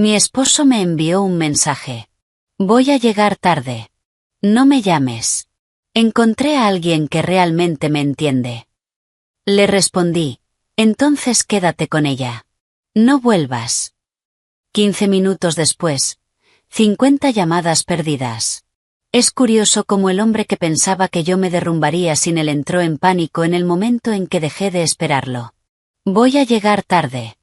Mi esposo me envió un mensaje. Voy a llegar tarde. No me llames. Encontré a alguien que realmente me entiende. Le respondí, entonces quédate con ella. No vuelvas. 15 minutos después, 50 llamadas perdidas. Es curioso cómo el hombre que pensaba que yo me derrumbaría sin él entró en pánico en el momento en que dejé de esperarlo. Voy a llegar tarde.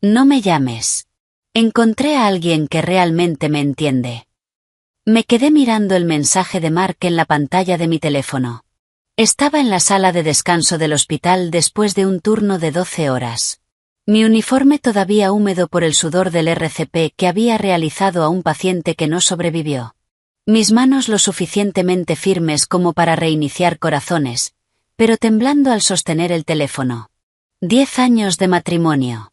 No me llames. Encontré a alguien que realmente me entiende. Me quedé mirando el mensaje de Mark en la pantalla de mi teléfono. Estaba en la sala de descanso del hospital después de un turno de 12 horas. Mi uniforme todavía húmedo por el sudor del RCP que había realizado a un paciente que no sobrevivió. Mis manos lo suficientemente firmes como para reiniciar corazones, pero temblando al sostener el teléfono. 10 años de matrimonio.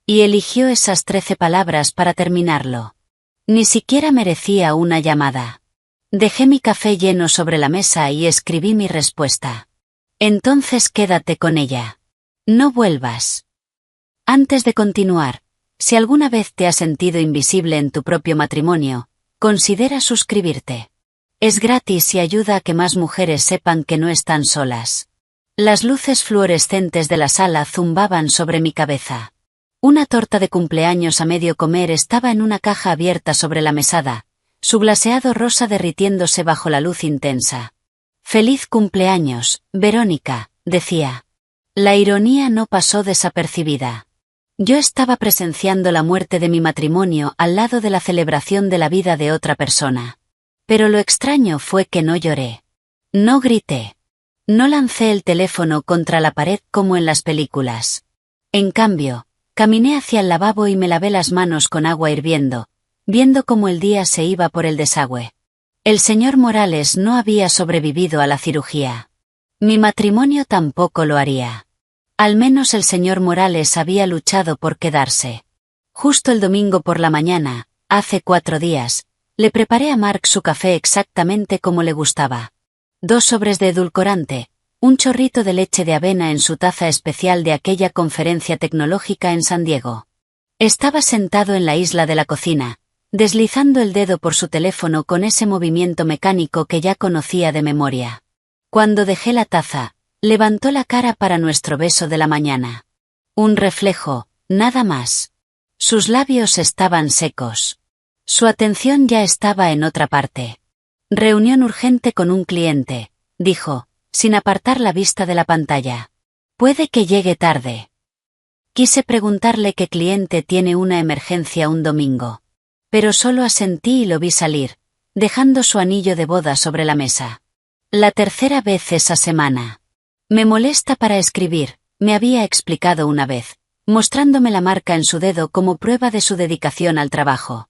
Y eligió esas 13 palabras para terminarlo. Ni siquiera merecía una llamada. Dejé mi café lleno sobre la mesa y escribí mi respuesta. Entonces quédate con ella. No vuelvas. Antes de continuar, si alguna vez te has sentido invisible en tu propio matrimonio, considera suscribirte. Es gratis y ayuda a que más mujeres sepan que no están solas. Las luces fluorescentes de la sala zumbaban sobre mi cabeza. Una torta de cumpleaños a medio comer estaba en una caja abierta sobre la mesada, su glaseado rosa derritiéndose bajo la luz intensa. «Feliz cumpleaños, Verónica», decía. La ironía no pasó desapercibida. Yo estaba presenciando la muerte de mi matrimonio al lado de la celebración de la vida de otra persona. Pero lo extraño fue que no lloré. No grité. No lancé el teléfono contra la pared como en las películas. En cambio, caminé hacia el lavabo y me lavé las manos con agua hirviendo, viendo cómo el día se iba por el desagüe. El señor Morales no había sobrevivido a la cirugía. Mi matrimonio tampoco lo haría. Al menos el señor Morales había luchado por quedarse. Justo el domingo por la mañana, hace 4 días, le preparé a Mark su café exactamente como le gustaba. 2 sobres de edulcorante, un chorrito de leche de avena en su taza especial de aquella conferencia tecnológica en San Diego. Estaba sentado en la isla de la cocina, deslizando el dedo por su teléfono con ese movimiento mecánico que ya conocía de memoria. Cuando dejé la taza, levantó la cara para nuestro beso de la mañana. Un reflejo, nada más. Sus labios estaban secos. Su atención ya estaba en otra parte. Reunión urgente con un cliente, dijo, sin apartar la vista de la pantalla. Puede que llegue tarde. Quise preguntarle qué cliente tiene una emergencia un domingo. Pero solo asentí y lo vi salir, dejando su anillo de boda sobre la mesa. La tercera vez esa semana. Me molesta para escribir, me había explicado una vez, mostrándome la marca en su dedo como prueba de su dedicación al trabajo.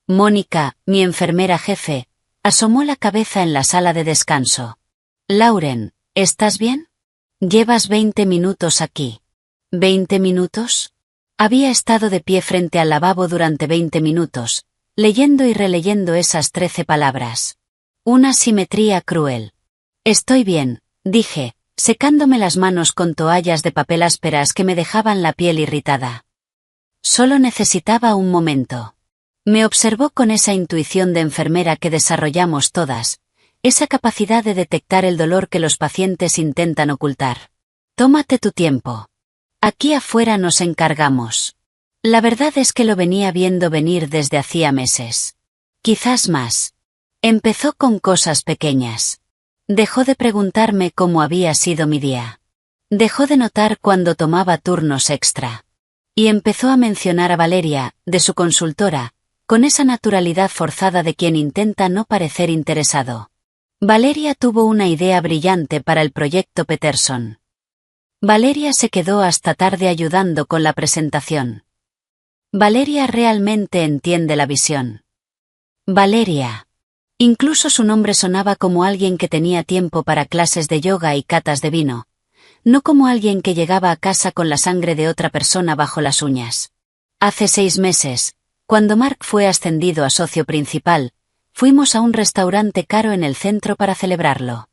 Mónica, mi enfermera jefe, asomó la cabeza en la sala de descanso. Lauren, ¿estás bien? Llevas 20 minutos aquí. ¿20 minutos? Había estado de pie frente al lavabo durante 20 minutos, leyendo y releyendo esas 13 palabras. Una simetría cruel. Estoy bien, dije, secándome las manos con toallas de papel ásperas que me dejaban la piel irritada. Solo necesitaba un momento. Me observó con esa intuición de enfermera que desarrollamos todas, esa capacidad de detectar el dolor que los pacientes intentan ocultar. Tómate tu tiempo. Aquí afuera nos encargamos. La verdad es que lo venía viendo venir desde hacía meses. Quizás más. Empezó con cosas pequeñas. Dejó de preguntarme cómo había sido mi día. Dejó de notar cuando tomaba turnos extra. Y empezó a mencionar a Valeria, de su consultora, con esa naturalidad forzada de quien intenta no parecer interesado. Valeria tuvo una idea brillante para el proyecto Peterson. Valeria se quedó hasta tarde ayudando con la presentación. Valeria realmente entiende la visión. Valeria. Incluso su nombre sonaba como alguien que tenía tiempo para clases de yoga y catas de vino, no como alguien que llegaba a casa con la sangre de otra persona bajo las uñas. Hace 6 meses, cuando Mark fue ascendido a socio principal, fuimos a un restaurante caro en el centro para celebrarlo.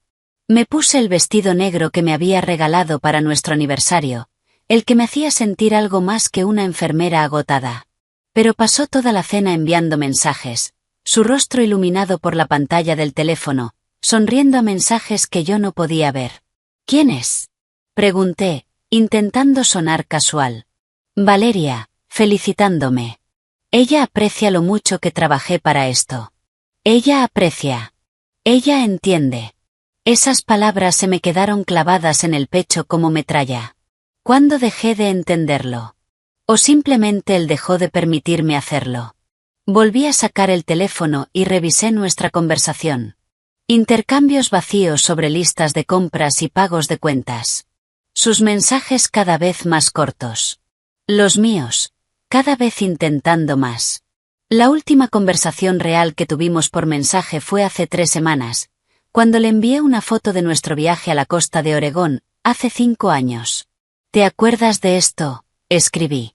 Me puse el vestido negro que me había regalado para nuestro aniversario, el que me hacía sentir algo más que una enfermera agotada. Pero pasó toda la cena enviando mensajes, su rostro iluminado por la pantalla del teléfono, sonriendo a mensajes que yo no podía ver. ¿Quién es?, pregunté, intentando sonar casual. Valeria, felicitándome. Ella aprecia lo mucho que trabajé para esto. Ella aprecia. Ella entiende. Esas palabras se me quedaron clavadas en el pecho como metralla. ¿Cuándo dejé de entenderlo? ¿O simplemente él dejó de permitirme hacerlo? Volví a sacar el teléfono y revisé nuestra conversación. Intercambios vacíos sobre listas de compras y pagos de cuentas. Sus mensajes cada vez más cortos. Los míos, cada vez intentando más. La última conversación real que tuvimos por mensaje fue hace 3 semanas, cuando le envié una foto de nuestro viaje a la costa de Oregón, hace 5 años. ¿Te acuerdas de esto?, escribí.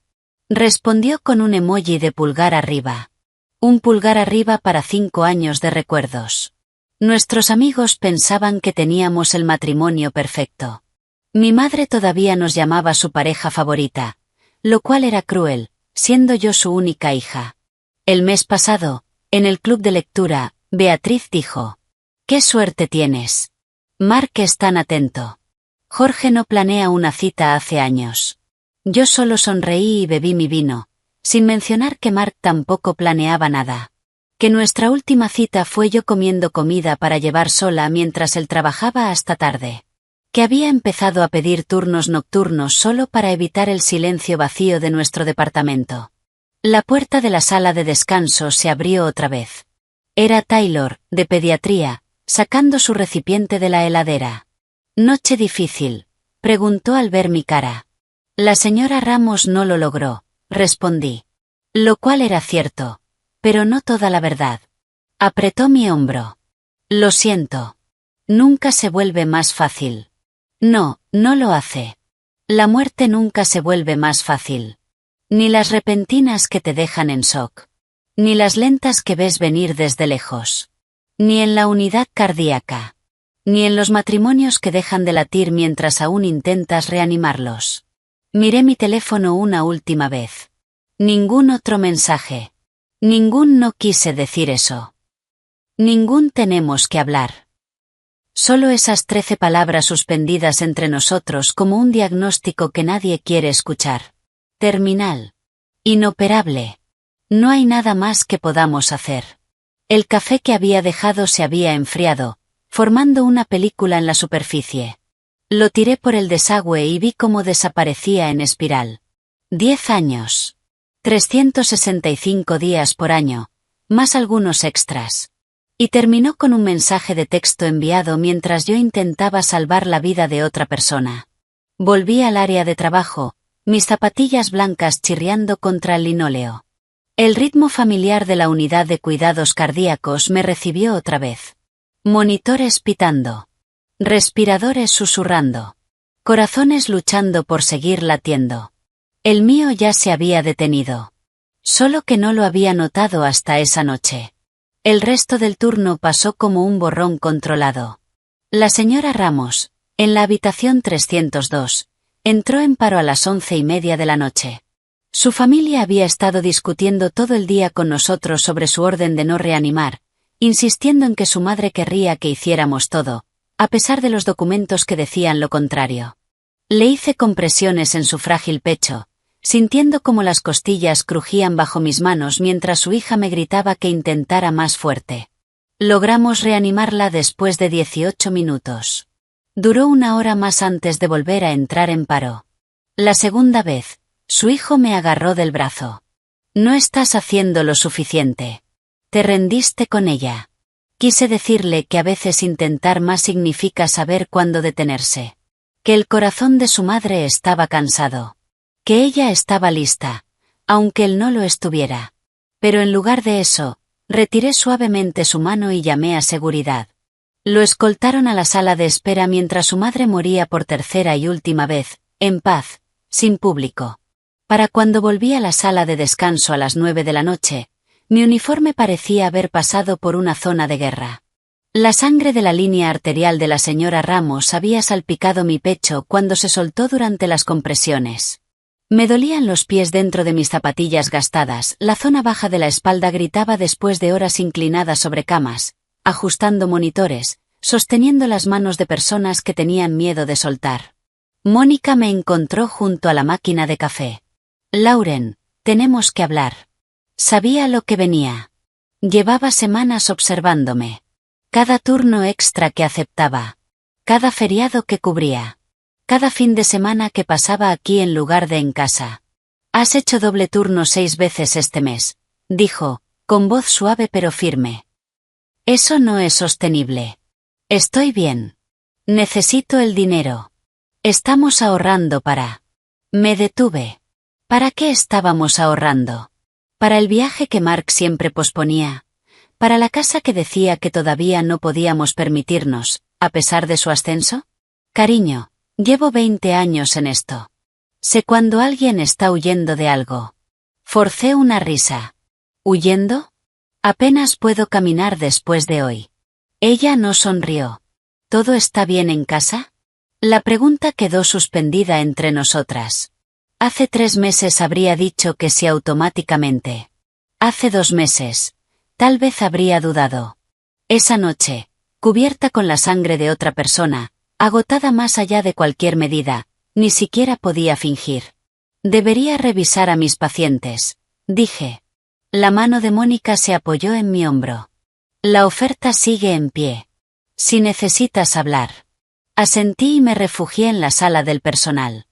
Respondió con un emoji de pulgar arriba. Un pulgar arriba para 5 años de recuerdos. Nuestros amigos pensaban que teníamos el matrimonio perfecto. Mi madre todavía nos llamaba su pareja favorita, lo cual era cruel, siendo yo su única hija. El mes pasado, en el club de lectura, Beatriz dijo: «¡Qué suerte tienes! Mark es tan atento. Jorge no planea una cita hace años». Yo solo sonreí y bebí mi vino, sin mencionar que Mark tampoco planeaba nada. Que nuestra última cita fue yo comiendo comida para llevar sola mientras él trabajaba hasta tarde. Que había empezado a pedir turnos nocturnos solo para evitar el silencio vacío de nuestro departamento. La puerta de la sala de descanso se abrió otra vez. Era Taylor, de pediatría, sacando su recipiente de la heladera. «¿Noche difícil?», preguntó al ver mi cara. «La señora Ramos no lo logró», respondí. Lo cual era cierto, pero no toda la verdad. Apretó mi hombro. «Lo siento. Nunca se vuelve más fácil». «No, no lo hace. La muerte nunca se vuelve más fácil. Ni las repentinas que te dejan en shock. Ni las lentas que ves venir desde lejos. Ni en la unidad cardíaca. Ni en los matrimonios que dejan de latir mientras aún intentas reanimarlos». Miré mi teléfono una última vez. Ningún otro mensaje. Ningún «no quise decir eso». Ningún «tenemos que hablar». Solo esas 13 palabras suspendidas entre nosotros como un diagnóstico que nadie quiere escuchar. Terminal. Inoperable. No hay nada más que podamos hacer. El café que había dejado se había enfriado, formando una película en la superficie. Lo tiré por el desagüe y vi cómo desaparecía en espiral. 10 años. 365 días por año, más algunos extras. Y terminó con un mensaje de texto enviado mientras yo intentaba salvar la vida de otra persona. Volví al área de trabajo, mis zapatillas blancas chirriando contra el linóleo. El ritmo familiar de la unidad de cuidados cardíacos me recibió otra vez. Monitores pitando. Respiradores susurrando. Corazones luchando por seguir latiendo. El mío ya se había detenido. Solo que no lo había notado hasta esa noche. El resto del turno pasó como un borrón controlado. La señora Ramos, en la habitación 302, entró en paro a las 11:30 de la noche. Su familia había estado discutiendo todo el día con nosotros sobre su orden de no reanimar, insistiendo en que su madre querría que hiciéramos todo, a pesar de los documentos que decían lo contrario. Le hice compresiones en su frágil pecho, sintiendo como las costillas crujían bajo mis manos mientras su hija me gritaba que intentara más fuerte. Logramos reanimarla después de 18 minutos. Duró 1 hora más antes de volver a entrar en paro. La segunda vez, su hijo me agarró del brazo. «No estás haciendo lo suficiente. Te rendiste con ella». Quise decirle que a veces intentar más significa saber cuándo detenerse. Que el corazón de su madre estaba cansado. Que ella estaba lista, aunque él no lo estuviera. Pero en lugar de eso, retiré suavemente su mano y llamé a seguridad. Lo escoltaron a la sala de espera mientras su madre moría por tercera y última vez, en paz, sin público. Para cuando volví a la sala de descanso a las 9 de la noche, mi uniforme parecía haber pasado por una zona de guerra. La sangre de la línea arterial de la señora Ramos había salpicado mi pecho cuando se soltó durante las compresiones. Me dolían los pies dentro de mis zapatillas gastadas, la zona baja de la espalda gritaba después de horas inclinada sobre camas, ajustando monitores, sosteniendo las manos de personas que tenían miedo de soltar. Mónica me encontró junto a la máquina de café. Lauren, tenemos que hablar. Sabía lo que venía. Llevaba semanas observándome. Cada turno extra que aceptaba. Cada feriado que cubría. Cada fin de semana que pasaba aquí en lugar de en casa. Has hecho doble turno 6 veces este mes, dijo, con voz suave pero firme. Eso no es sostenible. Estoy bien. Necesito el dinero. Estamos ahorrando para... Me detuve. ¿Para qué estábamos ahorrando? Para el viaje que Mark siempre posponía. Para la casa que decía que todavía no podíamos permitirnos, a pesar de su ascenso. Cariño, llevo 20 años en esto. Sé cuando alguien está huyendo de algo. Forcé una risa. ¿Huyendo? Apenas puedo caminar después de hoy. Ella no sonrió. ¿Todo está bien en casa? La pregunta quedó suspendida entre nosotras. Hace 3 meses habría dicho que sí automáticamente. Hace 2 meses, tal vez habría dudado. Esa noche, cubierta con la sangre de otra persona, agotada más allá de cualquier medida, ni siquiera podía fingir. Debería revisar a mis pacientes, dije. La mano de Mónica se apoyó en mi hombro. La oferta sigue en pie. Si necesitas hablar. Asentí y me refugié en la sala del personal.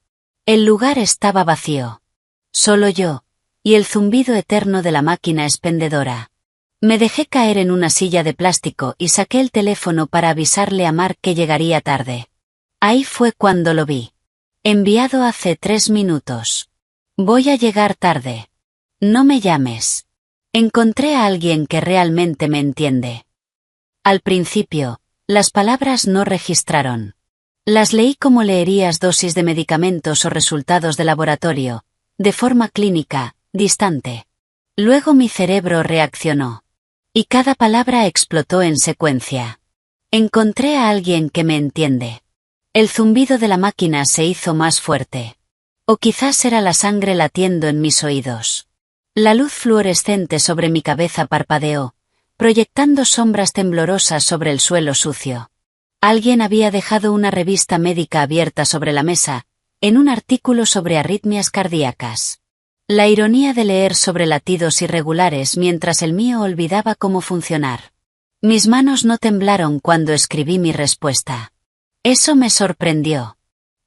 El lugar estaba vacío. Solo yo, y el zumbido eterno de la máquina expendedora. Me dejé caer en una silla de plástico y saqué el teléfono para avisarle a Mark que llegaría tarde. Ahí fue cuando lo vi. Enviado hace 3 minutos. Voy a llegar tarde. No me llames. Encontré a alguien que realmente me entiende. Al principio, las palabras no registraron. Las leí como leerías dosis de medicamentos o resultados de laboratorio, de forma clínica, distante. Luego mi cerebro reaccionó. Y cada palabra explotó en secuencia. Encontré a alguien que me entiende. El zumbido de la máquina se hizo más fuerte. O quizás era la sangre latiendo en mis oídos. La luz fluorescente sobre mi cabeza parpadeó, proyectando sombras temblorosas sobre el suelo sucio. Alguien había dejado una revista médica abierta sobre la mesa, en un artículo sobre arritmias cardíacas. La ironía de leer sobre latidos irregulares mientras el mío olvidaba cómo funcionar. Mis manos no temblaron cuando escribí mi respuesta. Eso me sorprendió.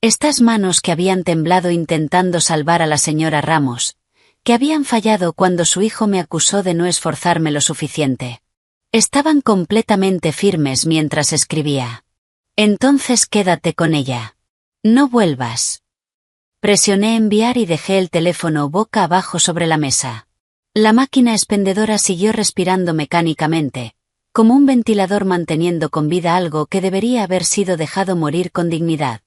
Estas manos que habían temblado intentando salvar a la señora Ramos, que habían fallado cuando su hijo me acusó de no esforzarme lo suficiente. Estaban completamente firmes mientras escribía. Entonces quédate con ella. No vuelvas. Presioné enviar y dejé el teléfono boca abajo sobre la mesa. La máquina expendedora siguió respirando mecánicamente, como un ventilador manteniendo con vida algo que debería haber sido dejado morir con dignidad.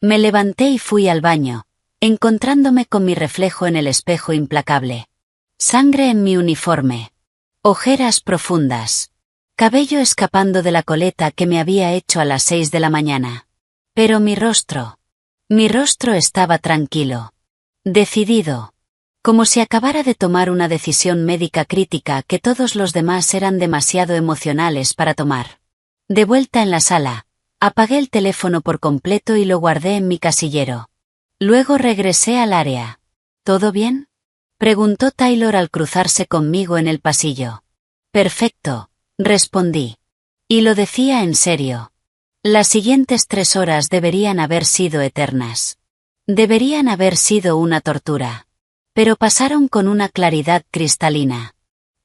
Me levanté y fui al baño, encontrándome con mi reflejo en el espejo implacable. Sangre en mi uniforme. Ojeras profundas. Cabello escapando de la coleta que me había hecho a las 6 de la mañana. Pero mi rostro estaba tranquilo. Decidido. Como si acabara de tomar una decisión médica crítica que todos los demás eran demasiado emocionales para tomar. De vuelta en la sala, apagué el teléfono por completo y lo guardé en mi casillero. Luego regresé al área. ¿Todo bien?, preguntó Taylor al cruzarse conmigo en el pasillo. Perfecto, respondí. Y lo decía en serio. Las siguientes 3 horas deberían haber sido eternas. Deberían haber sido una tortura. Pero pasaron con una claridad cristalina.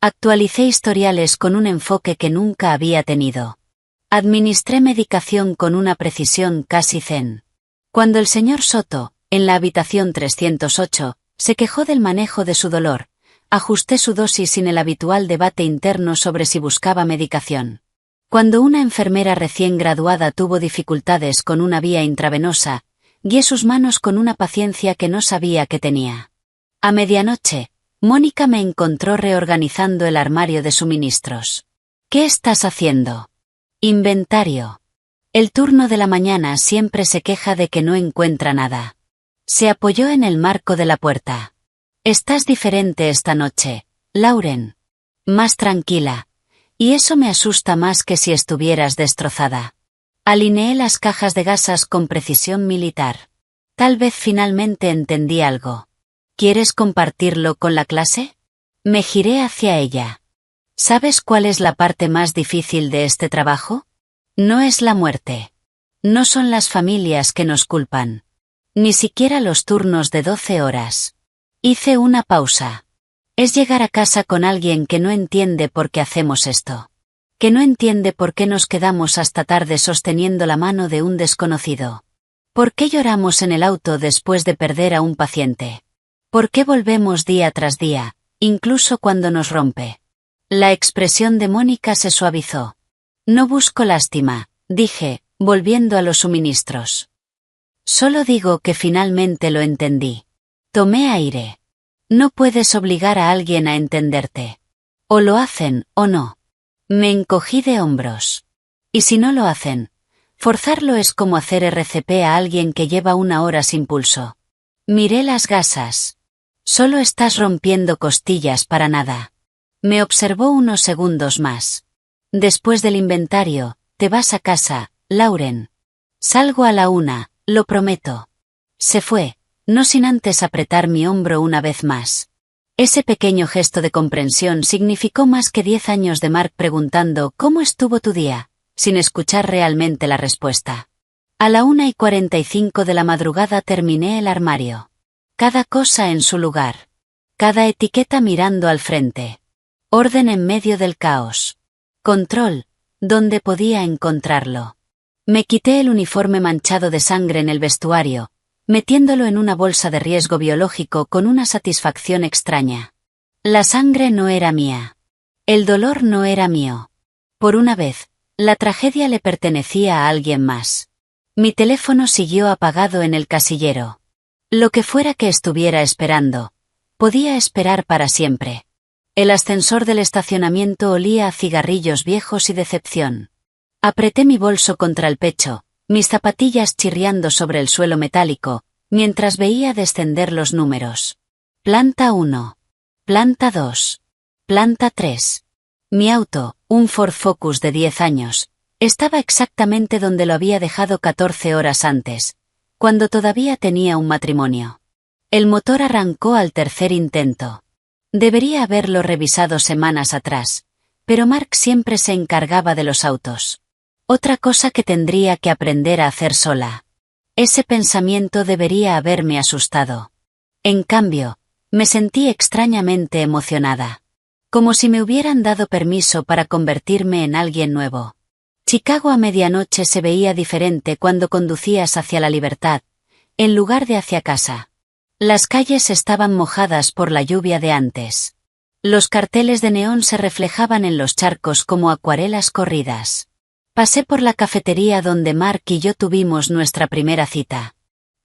Actualicé historiales con un enfoque que nunca había tenido. Administré medicación con una precisión casi zen. Cuando el señor Soto, en la habitación 308, se quejó del manejo de su dolor, ajusté su dosis sin el habitual debate interno sobre si buscaba medicación. Cuando una enfermera recién graduada tuvo dificultades con una vía intravenosa, guié sus manos con una paciencia que no sabía que tenía. A medianoche, Mónica me encontró reorganizando el armario de suministros. ¿Qué estás haciendo? Inventario. El turno de la mañana siempre se queja de que no encuentra nada. Se apoyó en el marco de la puerta. Estás diferente esta noche, Lauren. Más tranquila. Y eso me asusta más que si estuvieras destrozada. Alineé las cajas de gasas con precisión militar. Tal vez finalmente entendí algo. ¿Quieres compartirlo con la clase? Me giré hacia ella. ¿Sabes cuál es la parte más difícil de este trabajo? No es la muerte. No son las familias que nos culpan. Ni siquiera los turnos de 12 horas. Hice una pausa. Es llegar a casa con alguien que no entiende por qué hacemos esto. Que no entiende por qué nos quedamos hasta tarde sosteniendo la mano de un desconocido. ¿Por qué lloramos en el auto después de perder a un paciente? ¿Por qué volvemos día tras día, incluso cuando nos rompe? La expresión de Mónica se suavizó. No busco lástima, dije, volviendo a los suministros. Solo digo que finalmente lo entendí. Tomé aire. No puedes obligar a alguien a entenderte. O lo hacen, o no. Me encogí de hombros. ¿Y si no lo hacen? Forzarlo es como hacer RCP a alguien que lleva 1 hora sin pulso. Miré las gasas. Solo estás rompiendo costillas para nada. Me observó unos segundos más. Después del inventario, te vas a casa, Lauren. Salgo a la 1, lo prometo. Se fue, no sin antes apretar mi hombro una vez más. Ese pequeño gesto de comprensión significó más que 10 años de Mark preguntando ¿cómo estuvo tu día?, sin escuchar realmente la respuesta. A la 1:45 de la madrugada terminé el armario. Cada cosa en su lugar. Cada etiqueta mirando al frente. Orden en medio del caos. Control, donde podía encontrarlo. Me quité el uniforme manchado de sangre en el vestuario, metiéndolo en una bolsa de riesgo biológico con una satisfacción extraña. La sangre no era mía. El dolor no era mío. Por una vez, la tragedia le pertenecía a alguien más. Mi teléfono siguió apagado en el casillero. Lo que fuera que estuviera esperando, podía esperar para siempre. El ascensor del estacionamiento olía a cigarrillos viejos y decepción. Apreté mi bolso contra el pecho, mis zapatillas chirriando sobre el suelo metálico, mientras veía descender los números. Planta 1. Planta 2. Planta 3. Mi auto, un Ford Focus de 10 años, estaba exactamente donde lo había dejado 14 horas antes, cuando todavía tenía un matrimonio. El motor arrancó al tercer intento. Debería haberlo revisado semanas atrás, pero Mark siempre se encargaba de los autos. Otra cosa que tendría que aprender a hacer sola. Ese pensamiento debería haberme asustado. En cambio, me sentí extrañamente emocionada. Como si me hubieran dado permiso para convertirme en alguien nuevo. Chicago a medianoche se veía diferente cuando conducías hacia la libertad, en lugar de hacia casa. Las calles estaban mojadas por la lluvia de antes. Los carteles de neón se reflejaban en los charcos como acuarelas corridas. Pasé por la cafetería donde Mark y yo tuvimos nuestra primera cita.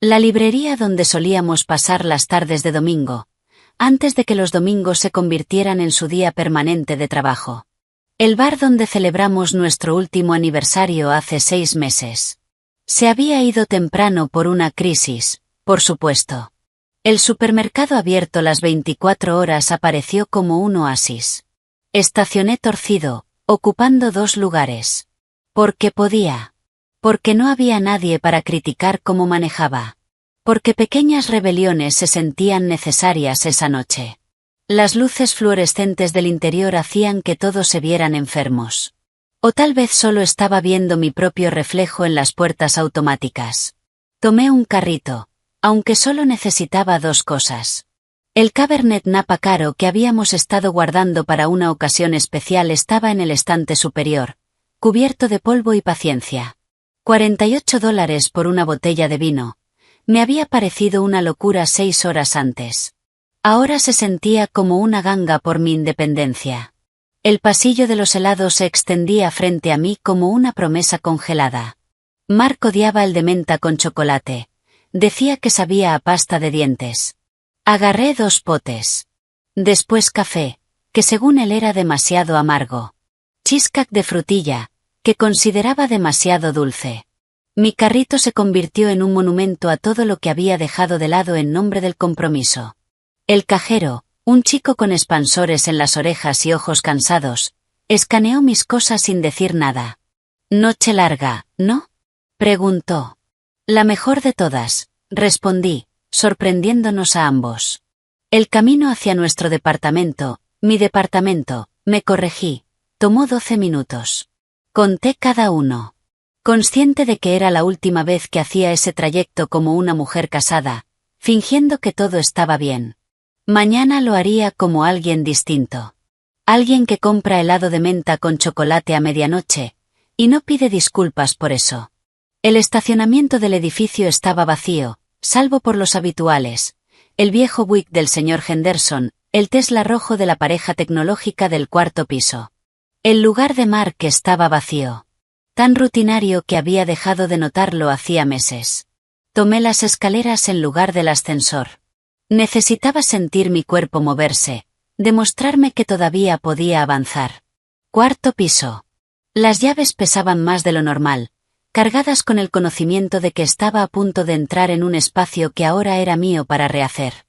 La librería donde solíamos pasar las tardes de domingo, antes de que los domingos se convirtieran en su día permanente de trabajo. El bar donde celebramos nuestro último aniversario hace 6 meses. Se había ido temprano por una crisis, por supuesto. El supermercado abierto las 24 horas apareció como un oasis. Estacioné torcido, ocupando 2 lugares. Porque podía. Porque no había nadie para criticar cómo manejaba. Porque pequeñas rebeliones se sentían necesarias esa noche. Las luces fluorescentes del interior hacían que todos se vieran enfermos. O tal vez solo estaba viendo mi propio reflejo en las puertas automáticas. Tomé un carrito, aunque solo necesitaba 2 cosas. El Cabernet Napa caro que habíamos estado guardando para una ocasión especial estaba en el estante superior, cubierto de polvo y paciencia. $48 por una botella de vino. Me había parecido una locura 6 horas antes. Ahora se sentía como una ganga por mi independencia. El pasillo de los helados se extendía frente a mí como una promesa congelada. Mark odiaba el de menta con chocolate. Decía que sabía a pasta de dientes. Agarré 2 potes. Después café, que según él era demasiado amargo. Cheesecake de frutilla, que consideraba demasiado dulce. Mi carrito se convirtió en un monumento a todo lo que había dejado de lado en nombre del compromiso. El cajero, un chico con expansores en las orejas y ojos cansados, escaneó mis cosas sin decir nada. «Noche larga, ¿no?», preguntó. «La mejor de todas», respondí, sorprendiéndonos a ambos. El camino hacia nuestro departamento, mi departamento, me corregí, tomó 12 minutos. Conté cada uno. Consciente de que era la última vez que hacía ese trayecto como una mujer casada, fingiendo que todo estaba bien. Mañana lo haría como alguien distinto. Alguien que compra helado de menta con chocolate a medianoche, y no pide disculpas por eso. El estacionamiento del edificio estaba vacío, salvo por los habituales, el viejo Buick del señor Henderson, el Tesla rojo de la pareja tecnológica del cuarto piso. El lugar de Mark estaba vacío. Tan rutinario que había dejado de notarlo hacía meses. Tomé las escaleras en lugar del ascensor. Necesitaba sentir mi cuerpo moverse, demostrarme que todavía podía avanzar. Cuarto piso. Las llaves pesaban más de lo normal, cargadas con el conocimiento de que estaba a punto de entrar en un espacio que ahora era mío para rehacer.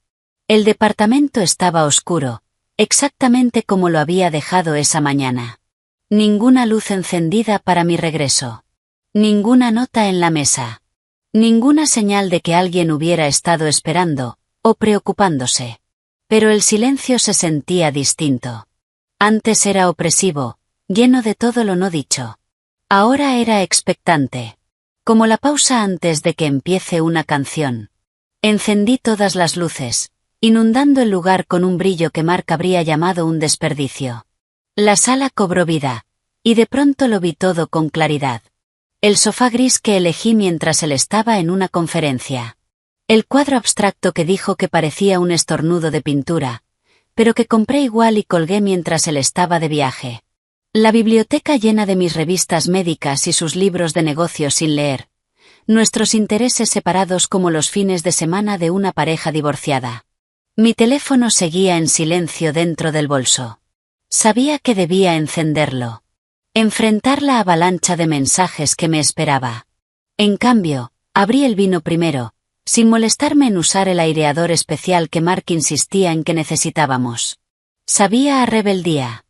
El departamento estaba oscuro, exactamente como lo había dejado esa mañana. Ninguna luz encendida para mi regreso. Ninguna nota en la mesa. Ninguna señal de que alguien hubiera estado esperando, o preocupándose. Pero el silencio se sentía distinto. Antes era opresivo, lleno de todo lo no dicho. Ahora era expectante. Como la pausa antes de que empiece una canción. Encendí todas las luces, inundando el lugar con un brillo que Mark habría llamado un desperdicio. La sala cobró vida, y de pronto lo vi todo con claridad. El sofá gris que elegí mientras él estaba en una conferencia. El cuadro abstracto que dijo que parecía un estornudo de pintura, pero que compré igual y colgué mientras él estaba de viaje. La biblioteca llena de mis revistas médicas y sus libros de negocios sin leer. Nuestros intereses separados como los fines de semana de una pareja divorciada. Mi teléfono seguía en silencio dentro del bolso. Sabía que debía encenderlo. Enfrentar la avalancha de mensajes que me esperaba. En cambio, abrí el vino primero, sin molestarme en usar el aireador especial que Mark insistía en que necesitábamos. Sabía a rebeldía.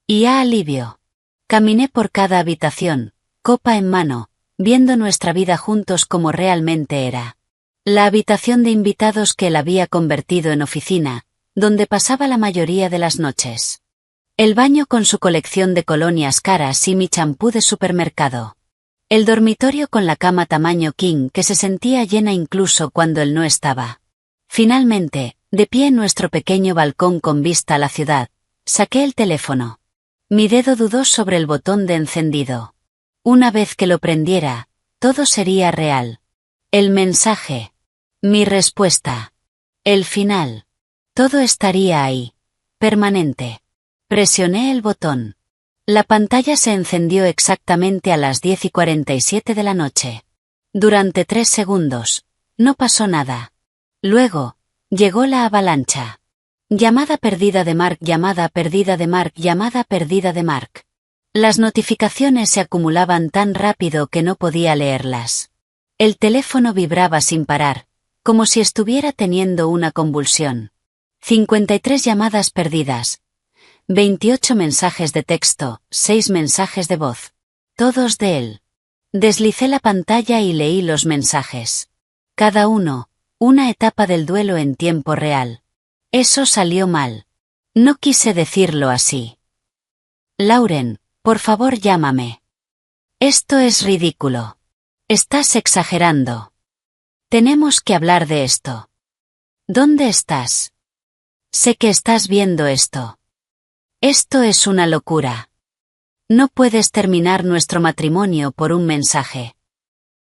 Y a alivio. Caminé por cada habitación, copa en mano, viendo nuestra vida juntos como realmente era. La habitación de invitados que él había convertido en oficina, donde pasaba la mayoría de las noches. El baño con su colección de colonias caras y mi champú de supermercado. El dormitorio con la cama tamaño king que se sentía llena incluso cuando él no estaba. Finalmente, de pie en nuestro pequeño balcón con vista a la ciudad, saqué el teléfono. Mi dedo dudó sobre el botón de encendido. Una vez que lo prendiera, todo sería real. El mensaje. Mi respuesta. El final. Todo estaría ahí. Permanente. Presioné el botón. La pantalla se encendió exactamente a las 10:47 de la noche. Durante 3 segundos, no pasó nada. Luego, llegó la avalancha. Llamada perdida de Mark, llamada perdida de Mark, llamada perdida de Mark. Las notificaciones se acumulaban tan rápido que no podía leerlas. El teléfono vibraba sin parar, como si estuviera teniendo una convulsión. 53 llamadas perdidas. 28 mensajes de texto, 6 mensajes de voz. Todos de él. Deslicé la pantalla y leí los mensajes. Cada uno, una etapa del duelo en tiempo real. Eso salió mal. No quise decirlo así. Lauren, por favor llámame. Esto es ridículo. Estás exagerando. Tenemos que hablar de esto. ¿Dónde estás? Sé que estás viendo esto. Esto es una locura. No puedes terminar nuestro matrimonio por un mensaje.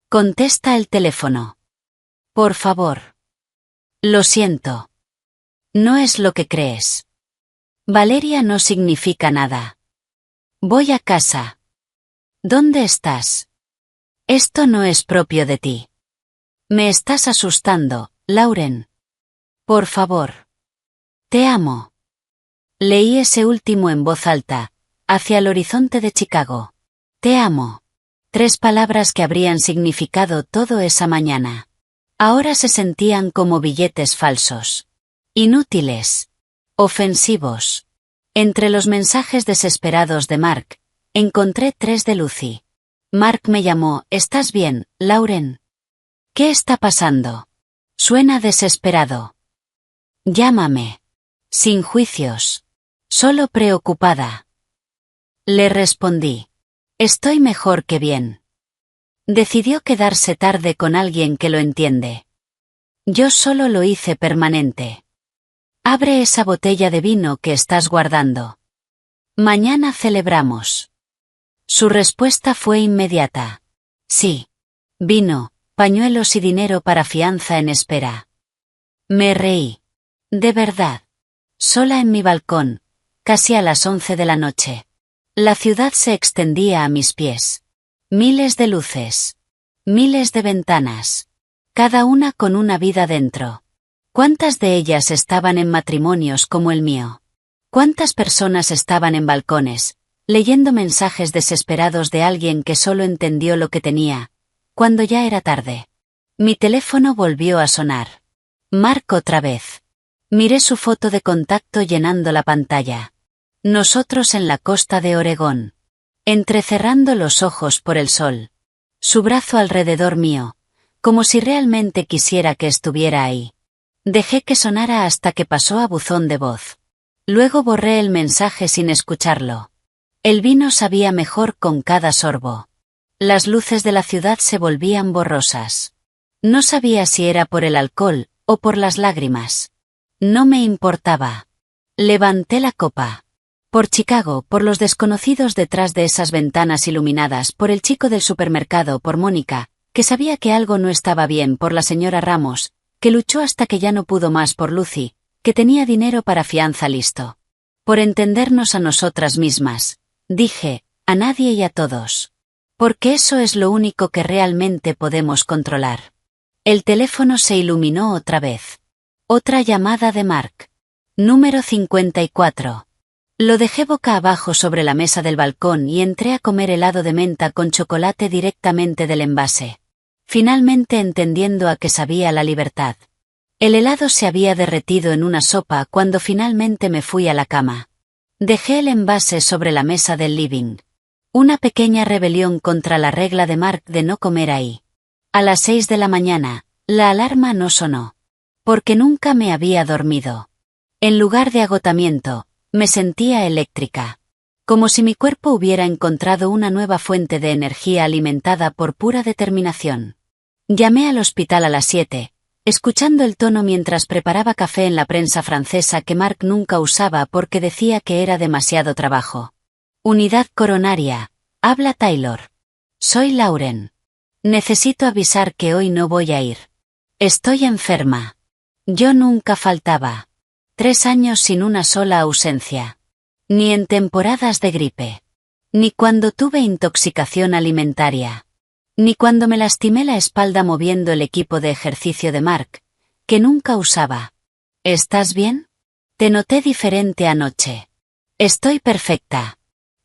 Contesta el teléfono. Por favor. Lo siento. No es lo que crees. Valeria no significa nada. Voy a casa. ¿Dónde estás? Esto no es propio de ti. Me estás asustando, Lauren. Por favor. Te amo. Leí ese último en voz alta, hacia el horizonte de Chicago. Te amo. 3 palabras que habrían significado todo esa mañana. Ahora se sentían como billetes falsos. Inútiles. Ofensivos. Entre los mensajes desesperados de Mark, encontré 3 de Lucy. Mark me llamó: ¿Estás bien, Lauren? ¿Qué está pasando? Suena desesperado. Llámame. Sin juicios. Solo preocupada. Le respondí. Estoy mejor que bien. Decidió quedarse tarde con alguien que lo entiende. Yo solo lo hice permanente. Abre esa botella de vino que estás guardando. Mañana celebramos. Su respuesta fue inmediata. Sí. Vino, pañuelos y dinero para fianza en espera. Me reí. De verdad. Sola en mi balcón, casi a las 11 de la noche. La ciudad se extendía a mis pies. Miles de luces. Miles de ventanas. Cada una con una vida dentro. ¿Cuántas de ellas estaban en matrimonios como el mío? ¿Cuántas personas estaban en balcones, leyendo mensajes desesperados de alguien que solo entendió lo que tenía, cuando ya era tarde? Mi teléfono volvió a sonar. Mark otra vez. Miré su foto de contacto llenando la pantalla. Nosotros en la costa de Oregón. Entrecerrando los ojos por el sol. Su brazo alrededor mío, como si realmente quisiera que estuviera ahí. Dejé que sonara hasta que pasó a buzón de voz. Luego borré el mensaje sin escucharlo. El vino sabía mejor con cada sorbo. Las luces de la ciudad se volvían borrosas. No sabía si era por el alcohol o por las lágrimas. No me importaba. Levanté la copa. Por Chicago, por los desconocidos detrás de esas ventanas iluminadas, por el chico del supermercado, por Mónica, que sabía que algo no estaba bien, por la señora Ramos, que luchó hasta que ya no pudo más, por Lucy, que tenía dinero para fianza listo. Por entendernos a nosotras mismas, dije, a nadie y a todos. Porque eso es lo único que realmente podemos controlar. El teléfono se iluminó otra vez. Otra llamada de Mark. Número 54. Lo dejé boca abajo sobre la mesa del balcón y entré a comer helado de menta con chocolate directamente del envase. Finalmente entendiendo a qué sabía la libertad. El helado se había derretido en una sopa cuando finalmente me fui a la cama. Dejé el envase sobre la mesa del living. Una pequeña rebelión contra la regla de Mark de no comer ahí. A las 6 de la mañana, la alarma no sonó. Porque nunca me había dormido. En lugar de agotamiento, me sentía eléctrica. Como si mi cuerpo hubiera encontrado una nueva fuente de energía alimentada por pura determinación. Llamé al hospital a las 7, escuchando el tono mientras preparaba café en la prensa francesa que Mark nunca usaba porque decía que era demasiado trabajo. Unidad coronaria, habla Taylor. Soy Lauren. Necesito avisar que hoy no voy a ir. Estoy enferma. Yo nunca faltaba. 3 años sin una sola ausencia. Ni en temporadas de gripe. Ni cuando tuve intoxicación alimentaria. Ni cuando me lastimé la espalda moviendo el equipo de ejercicio de Mark, que nunca usaba. ¿Estás bien? Te noté diferente anoche. Estoy perfecta.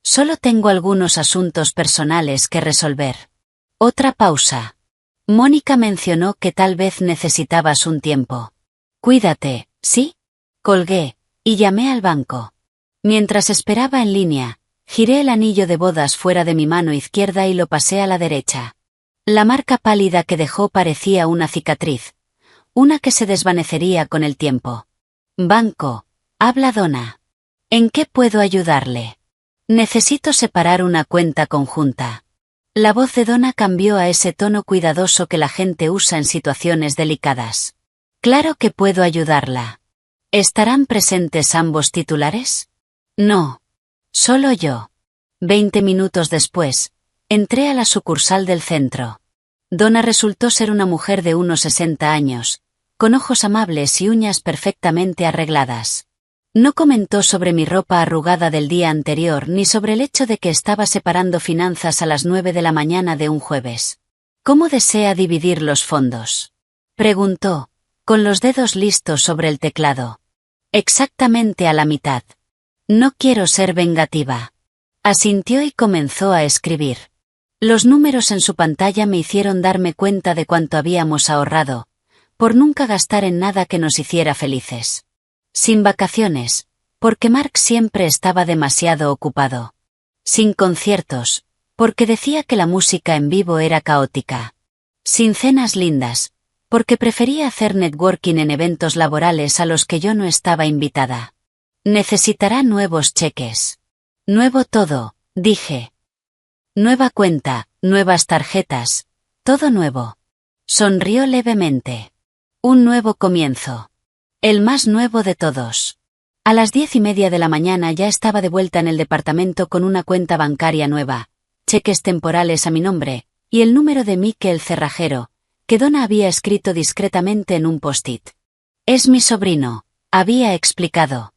Solo tengo algunos asuntos personales que resolver. Otra pausa. Mónica mencionó que tal vez necesitabas un tiempo. Cuídate, ¿sí? Colgué, y llamé al banco. Mientras esperaba en línea, giré el anillo de bodas fuera de mi mano izquierda y lo pasé a la derecha. La marca pálida que dejó parecía una cicatriz. Una que se desvanecería con el tiempo. Banco, habla Donna. ¿En qué puedo ayudarle? Necesito separar una cuenta conjunta. La voz de Donna cambió a ese tono cuidadoso que la gente usa en situaciones delicadas. Claro que puedo ayudarla. ¿Estarán presentes ambos titulares? No. Solo yo. 20 minutos después, entré a la sucursal del centro. Donna resultó ser una mujer de unos 60 años, con ojos amables y uñas perfectamente arregladas. No comentó sobre mi ropa arrugada del día anterior ni sobre el hecho de que estaba separando finanzas a las 9 de la mañana de un jueves. ¿Cómo desea dividir los fondos? Preguntó, con los dedos listos sobre el teclado. Exactamente a la mitad. No quiero ser vengativa. Asintió y comenzó a escribir. Los números en su pantalla me hicieron darme cuenta de cuánto habíamos ahorrado, por nunca gastar en nada que nos hiciera felices. Sin vacaciones, porque Mark siempre estaba demasiado ocupado. Sin conciertos, porque decía que la música en vivo era caótica. Sin cenas lindas, porque prefería hacer networking en eventos laborales a los que yo no estaba invitada. Necesitará nuevos cheques. Nuevo todo, dije. Nueva cuenta, nuevas tarjetas, todo nuevo. Sonrió levemente. Un nuevo comienzo. El más nuevo de todos. A las 10:30 de la mañana ya estaba de vuelta en el departamento con una cuenta bancaria nueva, cheques temporales a mi nombre, y el número de Mike el cerrajero, que Donna había escrito discretamente en un post-it. Es mi sobrino, había explicado.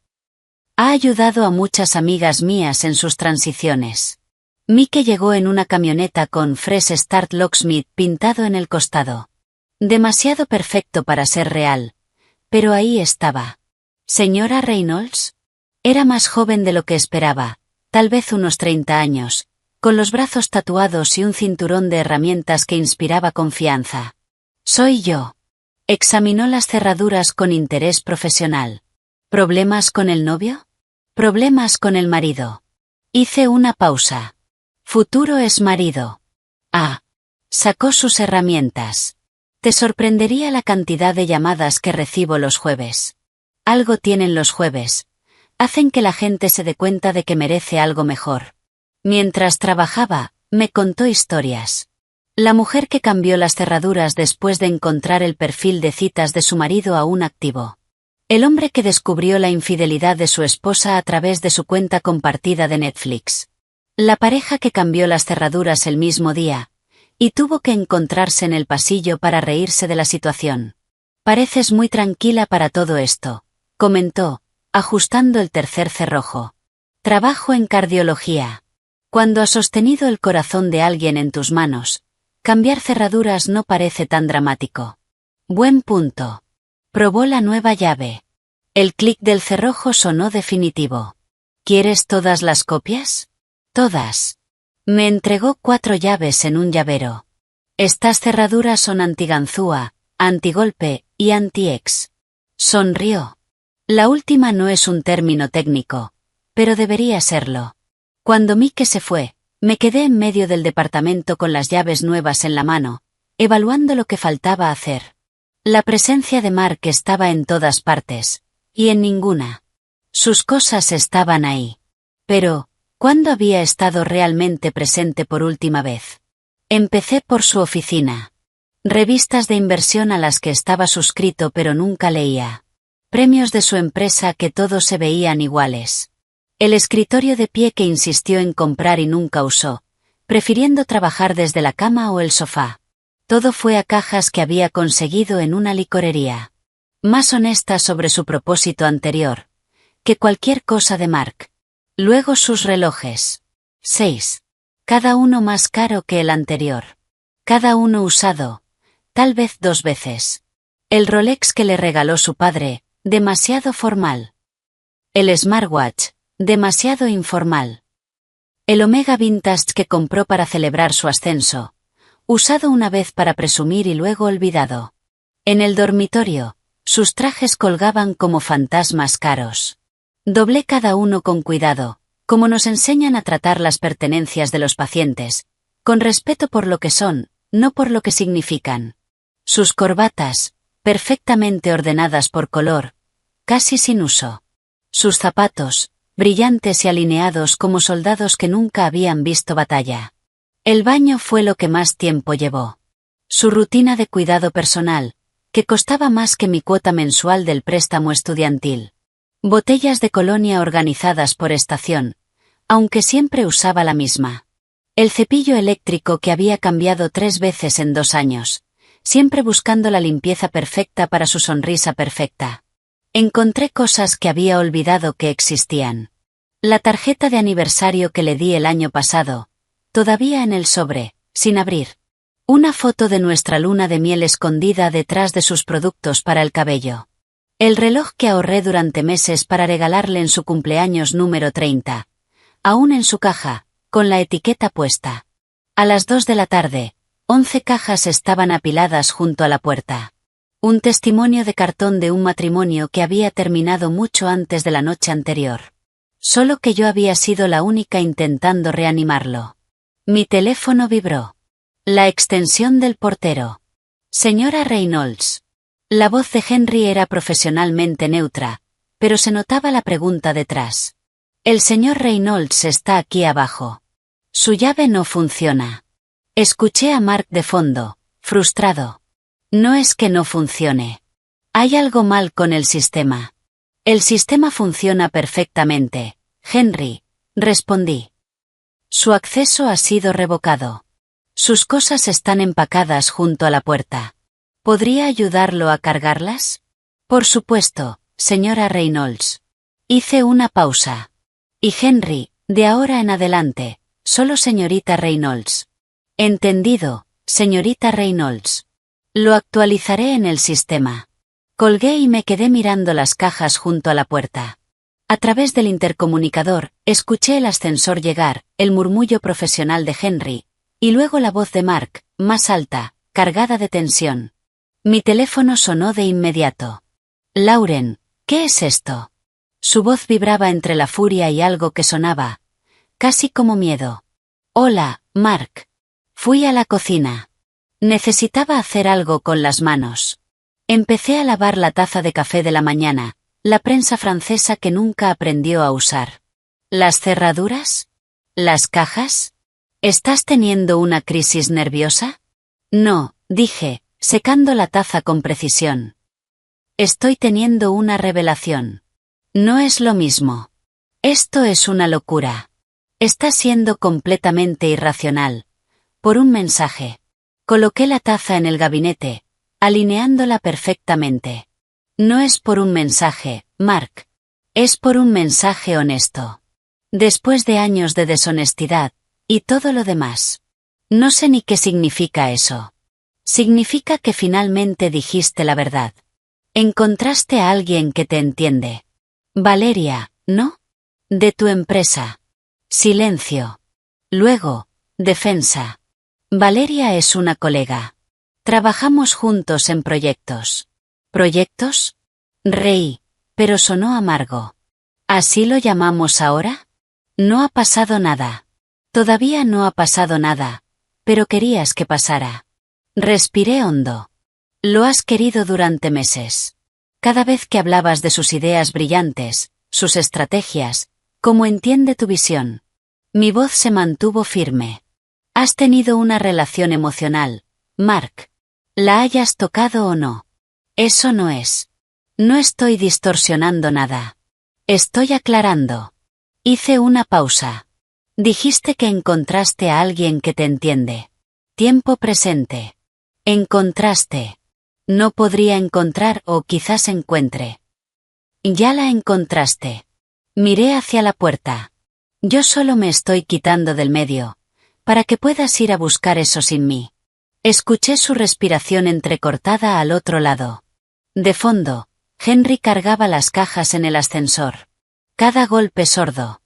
Ha ayudado a muchas amigas mías en sus transiciones. Mike llegó en una camioneta con Fresh Start Locksmith pintado en el costado. Demasiado perfecto para ser real. Pero ahí estaba. ¿Señora Reynolds? Era más joven de lo que esperaba, tal vez unos 30 años, con los brazos tatuados y un cinturón de herramientas que inspiraba confianza. Soy yo. Examinó las cerraduras con interés profesional. ¿Problemas con el novio? Problemas con el marido. Hice una pausa. Futuro es marido. Ah. Sacó sus herramientas. Te sorprendería la cantidad de llamadas que recibo los jueves. Algo tienen los jueves. Hacen que la gente se dé cuenta de que merece algo mejor. Mientras trabajaba, me contó historias. La mujer que cambió las cerraduras después de encontrar el perfil de citas de su marido aún activo. El hombre que descubrió la infidelidad de su esposa a través de su cuenta compartida de Netflix. La pareja que cambió las cerraduras el mismo día, y tuvo que encontrarse en el pasillo para reírse de la situación. Pareces muy tranquila para todo esto, comentó, ajustando el tercer cerrojo. Trabajo en cardiología. Cuando has sostenido el corazón de alguien en tus manos, cambiar cerraduras no parece tan dramático. Buen punto. Probó la nueva llave. El clic del cerrojo sonó definitivo. ¿Quieres todas las copias? Todas. Me entregó 4 llaves en un llavero. Estas cerraduras son antiganzúa, antigolpe y anti-ex. Sonrió. La última no es un término técnico, pero debería serlo. Cuando Mike se fue, me quedé en medio del departamento con las llaves nuevas en la mano, evaluando lo que faltaba hacer. La presencia de Mark estaba en todas partes, y en ninguna. Sus cosas estaban ahí. Pero, ¿cuándo había estado realmente presente por última vez? Empecé por su oficina. Revistas de inversión a las que estaba suscrito pero nunca leía. Premios de su empresa que todos se veían iguales. El escritorio de pie que insistió en comprar y nunca usó, prefiriendo trabajar desde la cama o el sofá. Todo fue a cajas que había conseguido en una licorería. Más honesta sobre su propósito anterior que cualquier cosa de Mark. Luego sus relojes. 6. Cada uno más caro que el anterior. Cada uno usado. Tal vez 2 veces. El Rolex que le regaló su padre, demasiado formal. El smartwatch, demasiado informal. El Omega Vintage que compró para celebrar su ascenso. Usado una vez para presumir y luego olvidado. En el dormitorio, sus trajes colgaban como fantasmas caros. Doblé cada uno con cuidado, como nos enseñan a tratar las pertenencias de los pacientes, con respeto por lo que son, no por lo que significan. Sus corbatas, perfectamente ordenadas por color, casi sin uso. Sus zapatos, brillantes y alineados como soldados que nunca habían visto batalla. El baño fue lo que más tiempo llevó. Su rutina de cuidado personal, que costaba más que mi cuota mensual del préstamo estudiantil. Botellas de colonia organizadas por estación, aunque siempre usaba la misma. El cepillo eléctrico que había cambiado 3 veces en 2 años, siempre buscando la limpieza perfecta para su sonrisa perfecta. Encontré cosas que había olvidado que existían. La tarjeta de aniversario que le di el año pasado, todavía en el sobre, sin abrir. Una foto de nuestra luna de miel escondida detrás de sus productos para el cabello. El reloj que ahorré durante meses para regalarle en su cumpleaños número 30. Aún en su caja, con la etiqueta puesta. A las 2 de la tarde, 11 cajas estaban apiladas junto a la puerta. Un testimonio de cartón de un matrimonio que había terminado mucho antes de la noche anterior. Solo que yo había sido la única intentando reanimarlo. Mi teléfono vibró. La extensión del portero. Señora Reynolds. La voz de Henry era profesionalmente neutra, pero se notaba la pregunta detrás. El señor Reynolds está aquí abajo. Su llave no funciona. Escuché a Mark de fondo, frustrado. No es que no funcione. Hay algo mal con el sistema. El sistema funciona perfectamente, Henry, respondí. Su acceso ha sido revocado. Sus cosas están empacadas junto a la puerta. ¿Podría ayudarlo a cargarlas? Por supuesto, señora Reynolds. Hice una pausa. Y Henry, de ahora en adelante, solo señorita Reynolds. Entendido, señorita Reynolds. Lo actualizaré en el sistema. Colgué y me quedé mirando las cajas junto a la puerta. A través del intercomunicador, escuché el ascensor llegar, el murmullo profesional de Henry, y luego la voz de Mark, más alta, cargada de tensión. Mi teléfono sonó de inmediato. Lauren, ¿qué es esto? Su voz vibraba entre la furia y algo que sonaba, casi como miedo. Hola, Mark. Fui a la cocina. Necesitaba hacer algo con las manos. Empecé a lavar la taza de café de la mañana, la prensa francesa que nunca aprendió a usar. ¿Las cerraduras? ¿Las cajas? ¿Estás teniendo una crisis nerviosa? No, dije, secando la taza con precisión. Estoy teniendo una revelación. No es lo mismo. Esto es una locura. Está siendo completamente irracional. Por un mensaje. Coloqué la taza en el gabinete, alineándola perfectamente. No es por un mensaje, Mark. Es por un mensaje honesto. Después de años de deshonestidad, y todo lo demás. No sé ni qué significa eso. Significa que finalmente dijiste la verdad. Encontraste a alguien que te entiende. Valeria, ¿no? De tu empresa. Silencio. Luego, defensa. Valeria es una colega. Trabajamos juntos en proyectos. ¿Proyectos? Reí, pero sonó amargo. ¿Así lo llamamos ahora? No ha pasado nada. Todavía no ha pasado nada, pero querías que pasara. Respiré hondo. Lo has querido durante meses. Cada vez que hablabas de sus ideas brillantes, sus estrategias, cómo entiende tu visión. Mi voz se mantuvo firme. Has tenido una relación emocional, Mark. La hayas tocado o no. Eso no es. No estoy distorsionando nada. Estoy aclarando. Hice una pausa. Dijiste que encontraste a alguien que te entiende. Tiempo presente. Encontraste. No podría encontrar o quizás encuentre. Ya la encontraste. Miré hacia la puerta. Yo solo me estoy quitando del medio, para que puedas ir a buscar eso sin mí. Escuché su respiración entrecortada al otro lado. De fondo, Henry cargaba las cajas en el ascensor. Cada golpe sordo.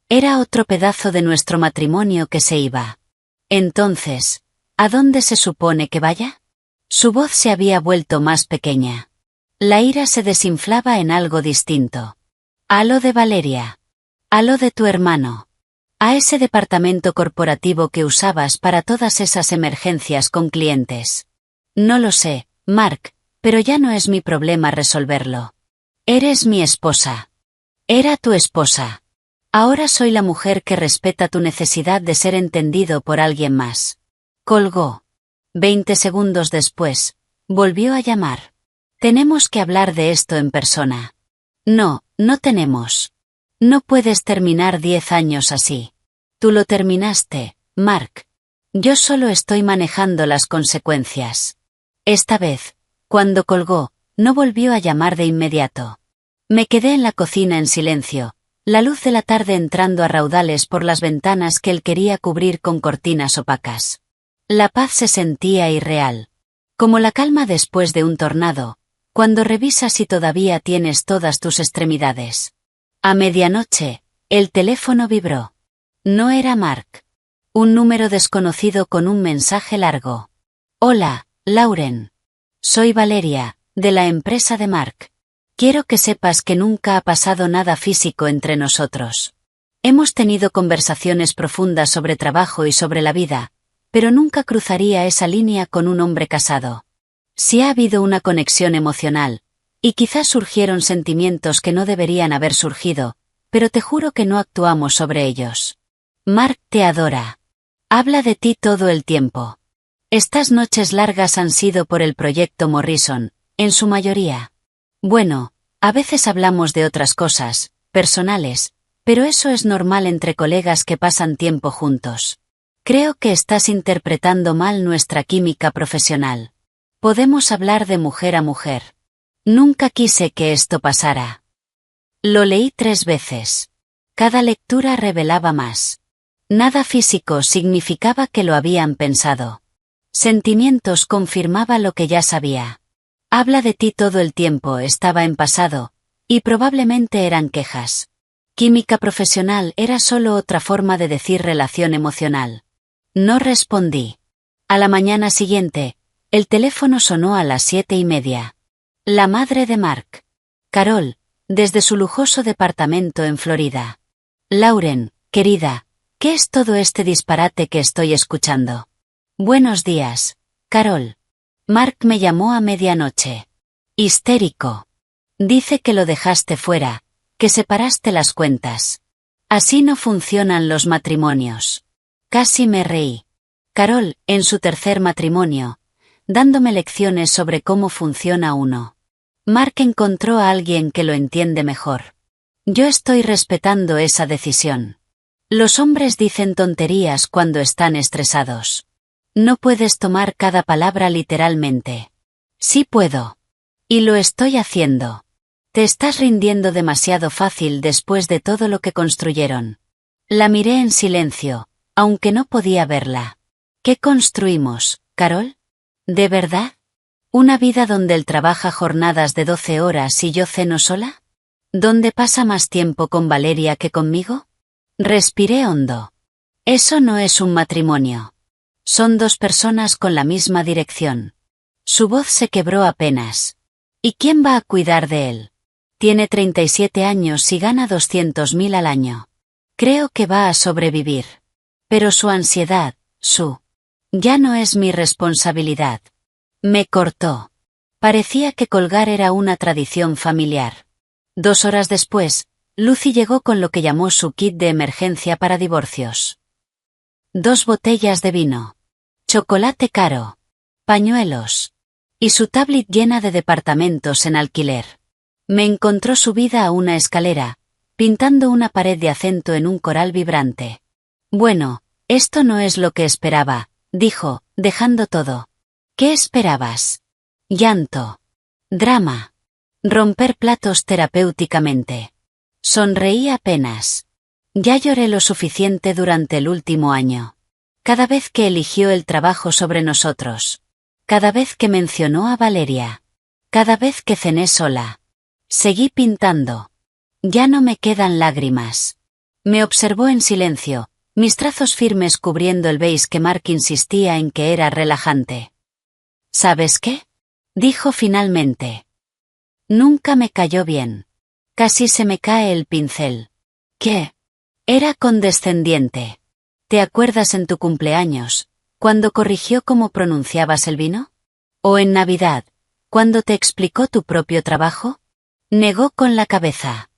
Era otro pedazo de nuestro matrimonio que se iba. Entonces, ¿a dónde se supone que vaya? Su voz se había vuelto más pequeña. La ira se desinflaba en algo distinto. A lo de Valeria. A lo de tu hermano. A ese departamento corporativo que usabas para todas esas emergencias con clientes. No lo sé, Mark, pero ya no es mi problema resolverlo. Eres mi esposa. Era tu esposa. Ahora soy la mujer que respeta tu necesidad de ser entendido por alguien más. Colgó. 20 segundos después, volvió a llamar. Tenemos que hablar de esto en persona. No, no tenemos. No puedes terminar 10 años así. Tú lo terminaste, Mark. Yo solo estoy manejando las consecuencias. Esta vez, cuando colgó, no volvió a llamar de inmediato. Me quedé en la cocina en silencio, la luz de la tarde entrando a raudales por las ventanas que él quería cubrir con cortinas opacas. La paz se sentía irreal. Como la calma después de un tornado, cuando revisas si todavía tienes todas tus extremidades. A medianoche, el teléfono vibró. No era Mark. Un número desconocido con un mensaje largo. Hola, Lauren. Soy Valeria, de la empresa de Mark. Quiero que sepas que nunca ha pasado nada físico entre nosotros. Hemos tenido conversaciones profundas sobre trabajo y sobre la vida, pero nunca cruzaría esa línea con un hombre casado. Sí ha habido una conexión emocional, y quizás surgieron sentimientos que no deberían haber surgido, pero te juro que no actuamos sobre ellos. Mark te adora. Habla de ti todo el tiempo. Estas noches largas han sido por el proyecto Morrison, en su mayoría. Bueno, a veces hablamos de otras cosas, personales, pero eso es normal entre colegas que pasan tiempo juntos. Creo que estás interpretando mal nuestra química profesional. Podemos hablar de mujer a mujer. Nunca quise que esto pasara. Lo leí 3 veces. Cada lectura revelaba más. Nada físico significaba que lo habían pensado. Sentimientos confirmaba lo que ya sabía. Habla de ti todo el tiempo estaba en pasado, y probablemente eran quejas. Química profesional era solo otra forma de decir relación emocional. No respondí. A la mañana siguiente, el teléfono sonó a las 7:30. La madre de Mark. Carol, desde su lujoso departamento en Florida. Lauren, querida, ¿qué es todo este disparate que estoy escuchando? Buenos días, Carol. Mark me llamó a medianoche. Histérico. Dice que lo dejaste fuera, que separaste las cuentas. Así no funcionan los matrimonios. Casi me reí. Carol, en su tercer matrimonio, dándome lecciones sobre cómo funciona uno. Mark encontró a alguien que lo entiende mejor. Yo estoy respetando esa decisión. Los hombres dicen tonterías cuando están estresados. No puedes tomar cada palabra literalmente. Sí puedo. Y lo estoy haciendo. Te estás rindiendo demasiado fácil después de todo lo que construyeron. La miré en silencio, aunque no podía verla. ¿Qué construimos, Carol? ¿De verdad? ¿Una vida donde él trabaja jornadas de 12 horas y yo ceno sola? ¿Dónde pasa más tiempo con Valeria que conmigo? Respiré hondo. Eso no es un matrimonio. Son 2 personas con la misma dirección. Su voz se quebró apenas. ¿Y quién va a cuidar de él? Tiene 37 años y gana 200.000 al año. Creo que va a sobrevivir. Pero su ansiedad, ya no es mi responsabilidad. Me cortó. Parecía que colgar era una tradición familiar. 2 horas después, Lucy llegó con lo que llamó su kit de emergencia para divorcios. 2 botellas de vino. Chocolate caro. Pañuelos. Y su tablet llena de departamentos en alquiler. Me encontró subida a una escalera, pintando una pared de acento en un coral vibrante. Bueno, esto no es lo que esperaba, dijo, dejando todo. ¿Qué esperabas? Llanto. Drama. Romper platos terapéuticamente. Sonreí apenas. Ya lloré lo suficiente durante el último año. Cada vez que eligió el trabajo sobre nosotros. Cada vez que mencionó a Valeria. Cada vez que cené sola. Seguí pintando. Ya no me quedan lágrimas. Me observó en silencio, mis trazos firmes cubriendo el beige que Mark insistía en que era relajante. ¿Sabes qué? Dijo finalmente. Nunca me cayó bien. Casi se me cae el pincel. ¿Qué? Era condescendiente. ¿Te acuerdas en tu cumpleaños, cuando corrigió cómo pronunciabas el vino? ¿O en Navidad, cuando te explicó tu propio trabajo? Negó con la cabeza.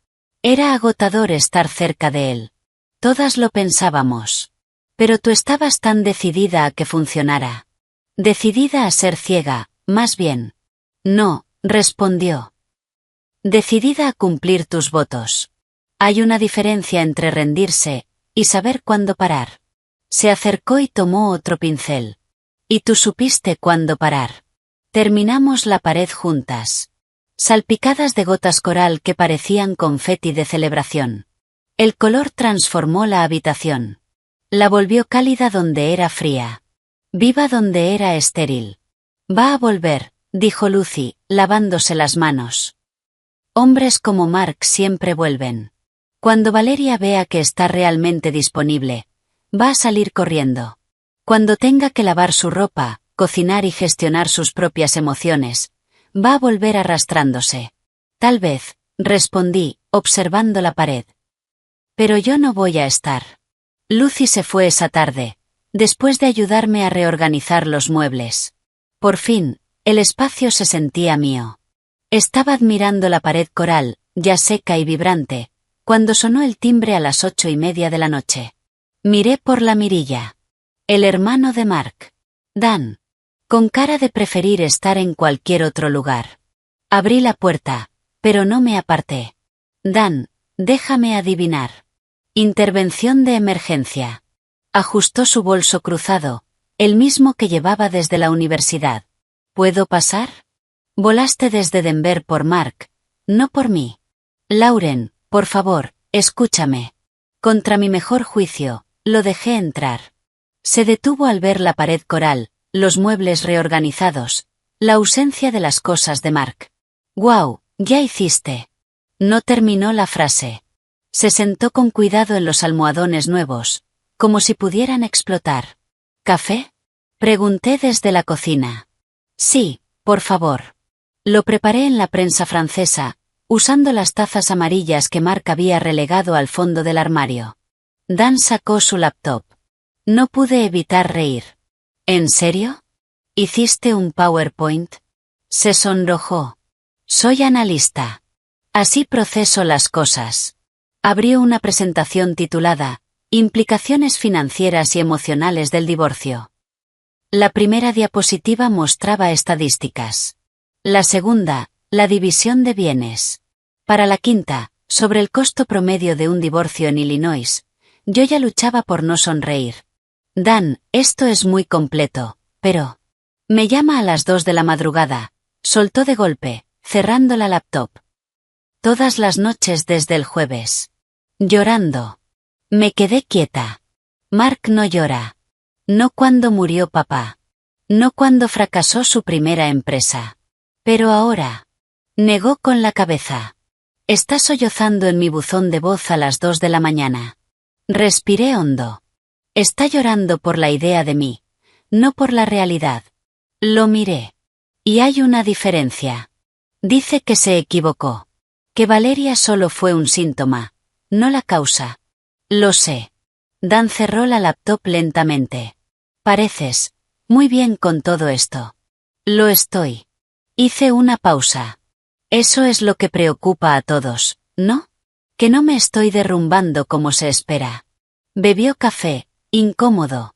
Era agotador estar cerca de él. Todas lo pensábamos. Pero tú estabas tan decidida a que funcionara. Decidida a ser ciega, más bien. No, respondió. Decidida a cumplir tus votos. Hay una diferencia entre rendirse y saber cuándo parar. Se acercó y tomó otro pincel. Y tú supiste cuándo parar. Terminamos la pared juntas. Salpicadas de gotas coral que parecían confeti de celebración. El color transformó la habitación. La volvió cálida donde era fría. Viva donde era estéril. Va a volver, dijo Lucy, lavándose las manos. Hombres como Mark siempre vuelven. Cuando Valeria vea que está realmente disponible, Va a salir corriendo. Cuando tenga que lavar su ropa, cocinar y gestionar sus propias emociones, va a volver arrastrándose. Tal vez, respondí, observando la pared. Pero yo no voy a estar. Lucy se fue esa tarde, después de ayudarme a reorganizar los muebles. Por fin, el espacio se sentía mío. Estaba admirando la pared coral, ya seca y vibrante, cuando sonó el timbre a las 8:30 de la noche. Miré por la mirilla. El hermano de Mark. Dan. Con cara de preferir estar en cualquier otro lugar. Abrí la puerta, pero no me aparté. Dan, déjame adivinar. Intervención de emergencia. Ajustó su bolso cruzado, el mismo que llevaba desde la universidad. ¿Puedo pasar? Volaste desde Denver por Mark, no por mí. Lauren, por favor, escúchame. Contra mi mejor juicio, lo dejé entrar. Se detuvo al ver la pared coral, los muebles reorganizados, la ausencia de las cosas de Mark. «Guau, ya hiciste». No terminó la frase. Se sentó con cuidado en los almohadones nuevos, como si pudieran explotar. ¿Café? Pregunté desde la cocina. Sí, por favor. Lo preparé en la prensa francesa, usando las tazas amarillas que Mark había relegado al fondo del armario. Dan sacó su laptop. No pude evitar reír. ¿En serio? ¿Hiciste un PowerPoint? Se sonrojó. Soy analista. Así proceso las cosas. Abrió una presentación titulada Implicaciones financieras y emocionales del divorcio. La primera diapositiva mostraba estadísticas. La segunda, la división de bienes. Para la quinta, sobre el costo promedio de un divorcio en Illinois, yo ya luchaba por no sonreír. Dan, esto es muy completo, pero... Me llama a las 2 de la madrugada, soltó de golpe, cerrando la laptop. Todas las noches desde el jueves. Llorando. Me quedé quieta. Mark no llora. No cuando murió papá. No cuando fracasó su primera empresa. Pero ahora. Negó con la cabeza. Está sollozando en mi buzón de voz a las 2 de la mañana. Respiré hondo. Está llorando por la idea de mí, no por la realidad. Lo miré. Y hay una diferencia. Dice que se equivocó. Que Valeria solo fue un síntoma, no la causa. Lo sé. Dan cerró la laptop lentamente. Pareces muy bien con todo esto. Lo estoy. Hice una pausa. Eso es lo que preocupa a todos, ¿no? Que no me estoy derrumbando como se espera. Bebió café, incómodo.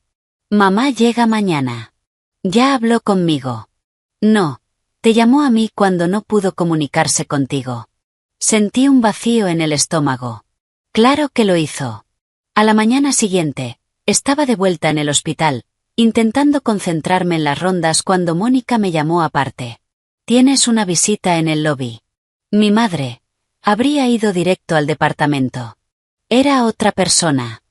Mamá llega mañana. Ya habló conmigo. No, te llamó a mí cuando no pudo comunicarse contigo. Sentí un vacío en el estómago. Claro que lo hizo. A la mañana siguiente, estaba de vuelta en el hospital, intentando concentrarme en las rondas cuando Mónica me llamó aparte. Tienes una visita en el lobby. Mi madre. Habría ido directo al departamento. Era otra persona.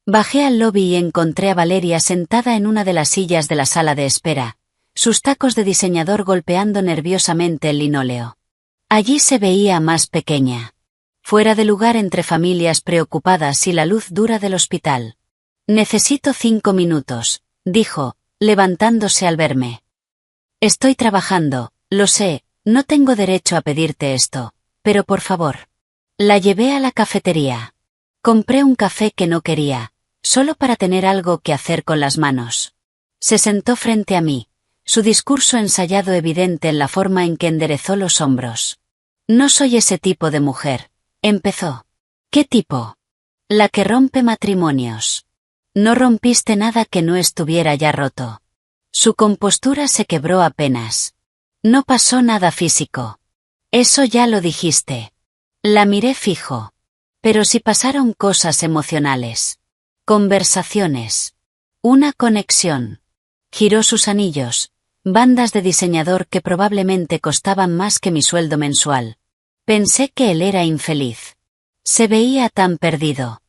Bajé al lobby y encontré a Valeria sentada en una de las sillas de la sala de espera, sus tacos de diseñador golpeando nerviosamente el linóleo. Allí se veía más pequeña. Fuera de lugar entre familias preocupadas y la luz dura del hospital. Necesito 5 minutos, dijo, levantándose al verme. Estoy trabajando, lo sé, no tengo derecho a pedirte esto, pero por favor. La llevé a la cafetería. Compré un café que no quería, solo para tener algo que hacer con las manos. Se sentó frente a mí, su discurso ensayado evidente en la forma en que enderezó los hombros. No soy ese tipo de mujer, empezó. ¿Qué tipo? La que rompe matrimonios. No rompiste nada que no estuviera ya roto. Su compostura se quebró apenas. No pasó nada físico. Eso ya lo dijiste. La miré fijo. Pero sí pasaron cosas emocionales. Conversaciones. Una conexión. Giró sus anillos, bandas de diseñador que probablemente costaban más que mi sueldo mensual. Pensé que él era infeliz. Se veía tan perdido.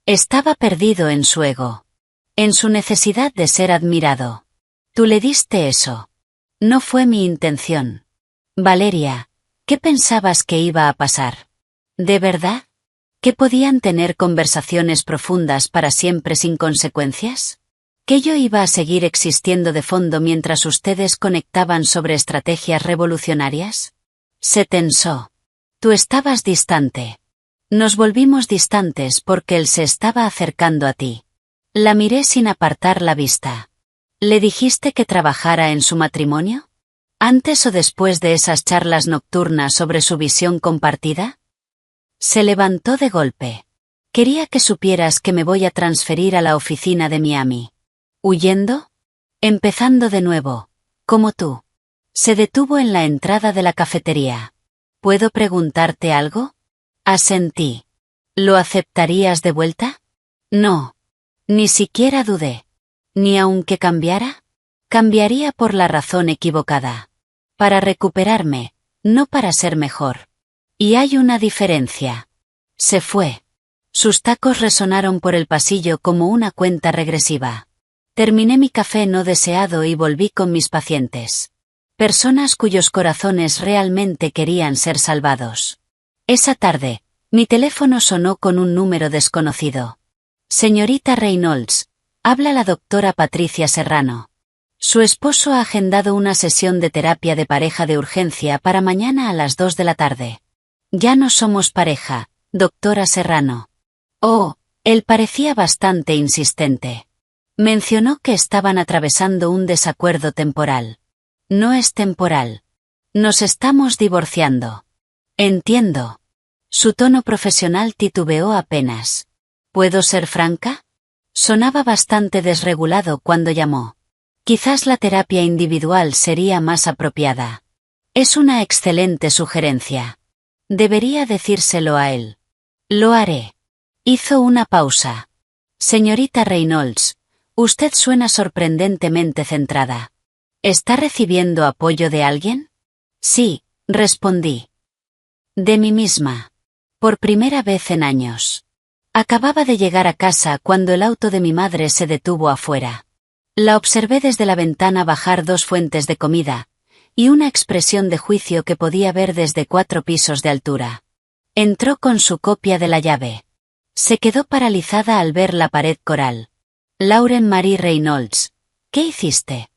Estaba perdido en su ego. En su necesidad de ser admirado. Tú le diste eso. No fue mi intención. Valeria, ¿qué pensabas que iba a pasar? ¿De verdad? ¿Que podían tener conversaciones profundas para siempre sin consecuencias? ¿Que yo iba a seguir existiendo de fondo mientras ustedes conectaban sobre estrategias revolucionarias? Se tensó. Tú estabas distante. Nos volvimos distantes porque él se estaba acercando a ti. La miré sin apartar la vista. ¿Le dijiste que trabajara en su matrimonio? ¿Antes o después de esas charlas nocturnas sobre su visión compartida? Se levantó de golpe. Quería que supieras que me voy a transferir a la oficina de Miami. ¿Huyendo? Empezando de nuevo, como tú. Se detuvo en la entrada de la cafetería. ¿Puedo preguntarte algo? Asentí. ¿Lo aceptarías de vuelta? No. Ni siquiera dudé. ¿Ni aunque cambiara? Cambiaría por la razón equivocada. Para recuperarme, no para ser mejor. Y hay una diferencia. Se fue. Sus tacos resonaron por el pasillo como una cuenta regresiva. Terminé mi café no deseado y volví con mis pacientes. Personas cuyos corazones realmente querían ser salvados. Esa tarde, mi teléfono sonó con un número desconocido. Señorita Reynolds, habla la doctora Patricia Serrano. Su esposo ha agendado una sesión de terapia de pareja de urgencia para mañana a las 2 de la tarde. Ya no somos pareja, doctora Serrano. Oh, él parecía bastante insistente. Mencionó que estaban atravesando un desacuerdo temporal. No es temporal. Nos estamos divorciando. Entiendo. Su tono profesional titubeó apenas. ¿Puedo ser franca? Sonaba bastante desregulado cuando llamó. Quizás la terapia individual sería más apropiada. Es una excelente sugerencia. Debería decírselo a él. Lo haré. Hizo una pausa. Señorita Reynolds, usted suena sorprendentemente centrada. ¿Está recibiendo apoyo de alguien? Sí, respondí. De mí misma. Por primera vez en años. Acababa de llegar a casa cuando el auto de mi madre se detuvo afuera. La observé desde la ventana bajar 2 fuentes de comida, y una expresión de juicio que podía ver desde 4 pisos de altura. Entró con su copia de la llave. Se quedó paralizada al ver la pared coral. Lauren Marie Reynolds, ¿qué hiciste?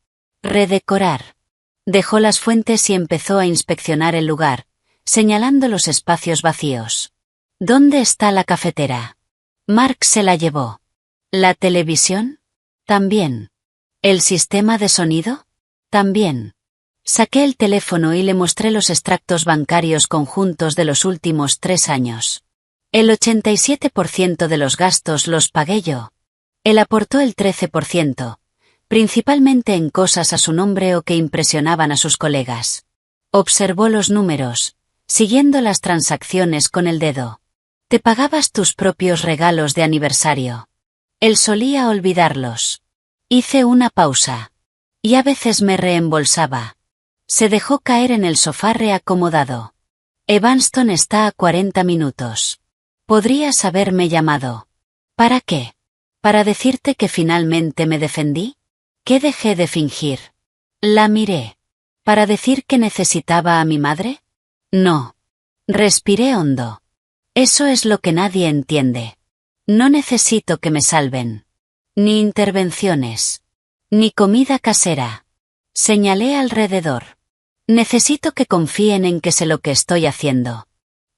Redecorar. Dejó las fuentes y empezó a inspeccionar el lugar, señalando los espacios vacíos. ¿Dónde está la cafetera? Mark se la llevó. ¿La televisión? También. ¿El sistema de sonido? También. Saqué el teléfono y le mostré los extractos bancarios conjuntos de los últimos 3 años. El 87% de los gastos los pagué yo. Él aportó el 13%, principalmente en cosas a su nombre o que impresionaban a sus colegas. Observó los números, siguiendo las transacciones con el dedo. Te pagabas tus propios regalos de aniversario. Él solía olvidarlos. Hice una pausa. Y a veces me reembolsaba. Se dejó caer en el sofá reacomodado. Evanston está a 40 minutos. Podrías haberme llamado. ¿Para qué? ¿Para decirte que finalmente me defendí? ¿Qué dejé de fingir? La miré. ¿Para decir que necesitaba a mi madre? No. Respiré hondo. Eso es lo que nadie entiende. No necesito que me salven. Ni intervenciones. Ni comida casera. Señalé alrededor. Necesito que confíen en que sé lo que estoy haciendo.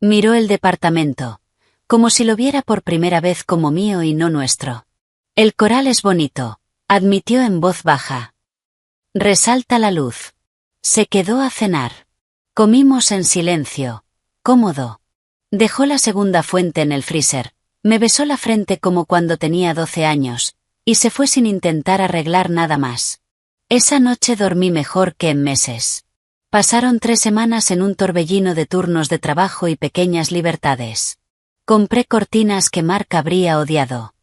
Miró el departamento, como si lo viera por primera vez como mío y no nuestro. El coral es bonito, admitió en voz baja. Resalta la luz. Se quedó a cenar. Comimos en silencio, cómodo. Dejó la segunda fuente en el freezer, me besó la frente como cuando tenía 12 años, y se fue sin intentar arreglar nada más. Esa noche dormí mejor que en meses. Pasaron 3 semanas en un torbellino de turnos de trabajo y pequeñas libertades. Compré cortinas que Mark habría odiado.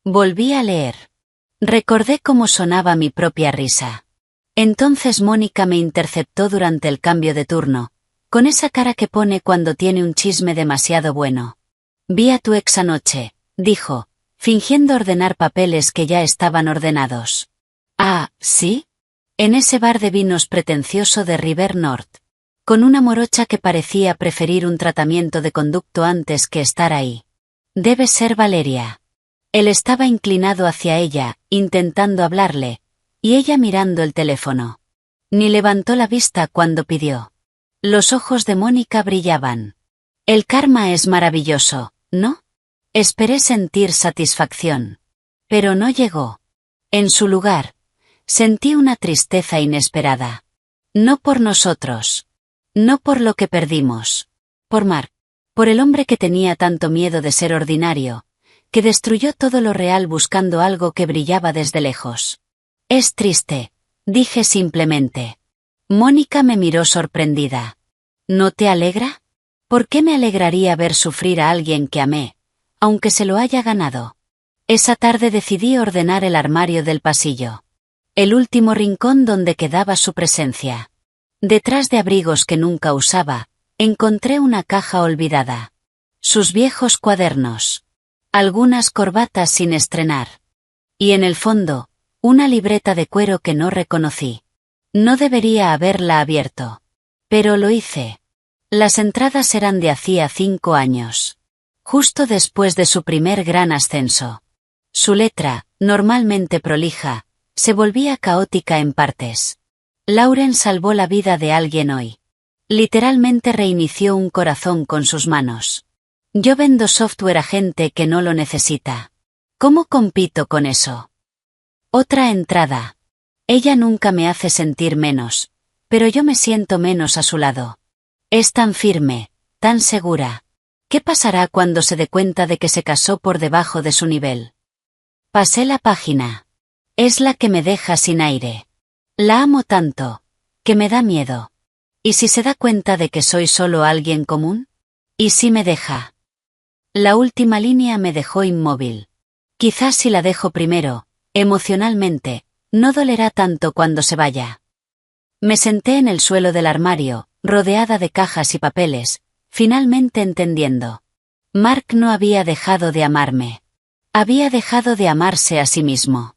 Volví a leer. Recordé cómo sonaba mi propia risa. Entonces Mónica me interceptó durante el cambio de turno, con esa cara que pone cuando tiene un chisme demasiado bueno. Vi a tu ex anoche, dijo, fingiendo ordenar papeles que ya estaban ordenados. Ah, ¿sí? En ese bar de vinos pretencioso de River North. Con una morocha que parecía preferir un tratamiento de conducto antes que estar ahí. Debe ser Valeria. Él estaba inclinado hacia ella, intentando hablarle, y ella mirando el teléfono. Ni levantó la vista cuando pidió. Los ojos de Mónica brillaban. El karma es maravilloso, ¿no? Esperé sentir satisfacción. Pero no llegó. En su lugar, sentí una tristeza inesperada. No por nosotros. No por lo que perdimos. Por Mark. Por el hombre que tenía tanto miedo de ser ordinario, que destruyó todo lo real buscando algo que brillaba desde lejos. Es triste, dije simplemente. Mónica me miró sorprendida. ¿No te alegra? ¿Por qué me alegraría ver sufrir a alguien que amé, aunque se lo haya ganado? Esa tarde decidí ordenar el armario del pasillo. El último rincón donde quedaba su presencia. Detrás de abrigos que nunca usaba, encontré una caja olvidada. Sus viejos cuadernos. Algunas corbatas sin estrenar. Y en el fondo, una libreta de cuero que no reconocí. No debería haberla abierto. Pero lo hice. Las entradas eran de hacía 5 años. Justo después de su primer gran ascenso. Su letra, normalmente prolija, se volvía caótica en partes. Lauren salvó la vida de alguien hoy. Literalmente reinició un corazón con sus manos. Yo vendo software a gente que no lo necesita. ¿Cómo compito con eso? Otra entrada. Ella nunca me hace sentir menos, pero yo me siento menos a su lado. Es tan firme, tan segura. ¿Qué pasará cuando se dé cuenta de que se casó por debajo de su nivel? Pasé la página. Es la que me deja sin aire. La amo tanto, que me da miedo. ¿Y si se da cuenta de que soy solo alguien común? ¿Y si me deja? La última línea me dejó inmóvil. Quizás si la dejo primero, emocionalmente, no dolerá tanto cuando se vaya. Me senté en el suelo del armario, rodeada de cajas y papeles, finalmente entendiendo. Mark no había dejado de amarme. Había dejado de amarse a sí mismo.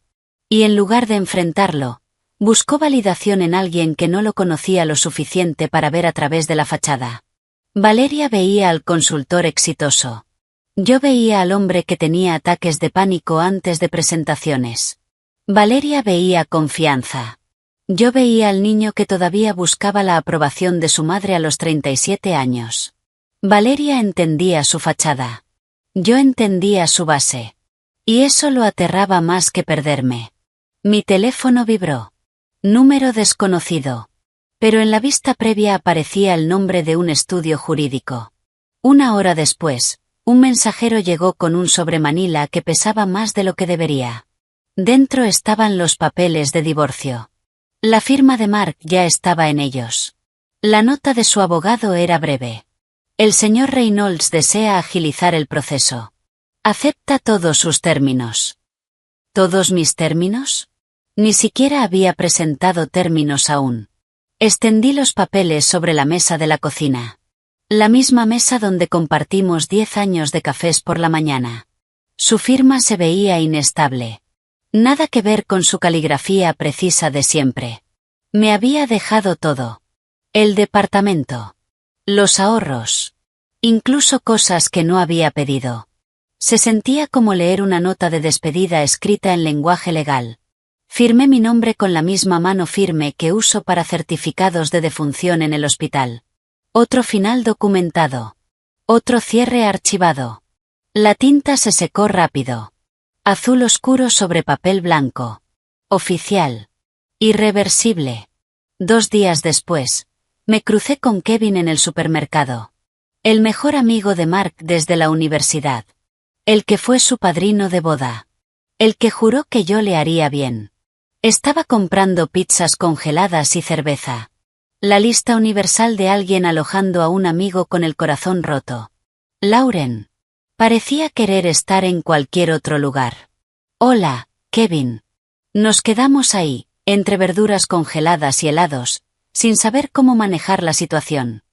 Y en lugar de enfrentarlo, buscó validación en alguien que no lo conocía lo suficiente para ver a través de la fachada. Valeria veía al consultor exitoso. Yo veía al hombre que tenía ataques de pánico antes de presentaciones. Valeria veía confianza. Yo veía al niño que todavía buscaba la aprobación de su madre a los 37 años. Valeria entendía su fachada. Yo entendía su base. Y eso lo aterraba más que perderme. Mi teléfono vibró. Número desconocido. Pero en la vista previa aparecía el nombre de un estudio jurídico. 1 hora después, un mensajero llegó con un sobre Manila que pesaba más de lo que debería. Dentro estaban los papeles de divorcio. La firma de Mark ya estaba en ellos. La nota de su abogado era breve. El señor Reynolds desea agilizar el proceso. Acepta todos sus términos. ¿Todos mis términos? Ni siquiera había presentado términos aún. Extendí los papeles sobre la mesa de la cocina. La misma mesa donde compartimos 10 años de cafés por la mañana. Su firma se veía inestable. Nada que ver con su caligrafía precisa de siempre. Me había dejado todo. El departamento. Los ahorros. Incluso cosas que no había pedido. Se sentía como leer una nota de despedida escrita en lenguaje legal. Firmé mi nombre con la misma mano firme que uso para certificados de defunción en el hospital. Otro final documentado. Otro cierre archivado. La tinta se secó rápido. Azul oscuro sobre papel blanco. Oficial. Irreversible. 2 días después, me crucé con Kevin en el supermercado. El mejor amigo de Mark desde la universidad. El que fue su padrino de boda. El que juró que yo le haría bien. Estaba comprando pizzas congeladas y cerveza. La lista universal de alguien alojando a un amigo con el corazón roto. Lauren. Parecía querer estar en cualquier otro lugar. Hola, Kevin. Nos quedamos ahí, entre verduras congeladas y helados, sin saber cómo manejar la situación.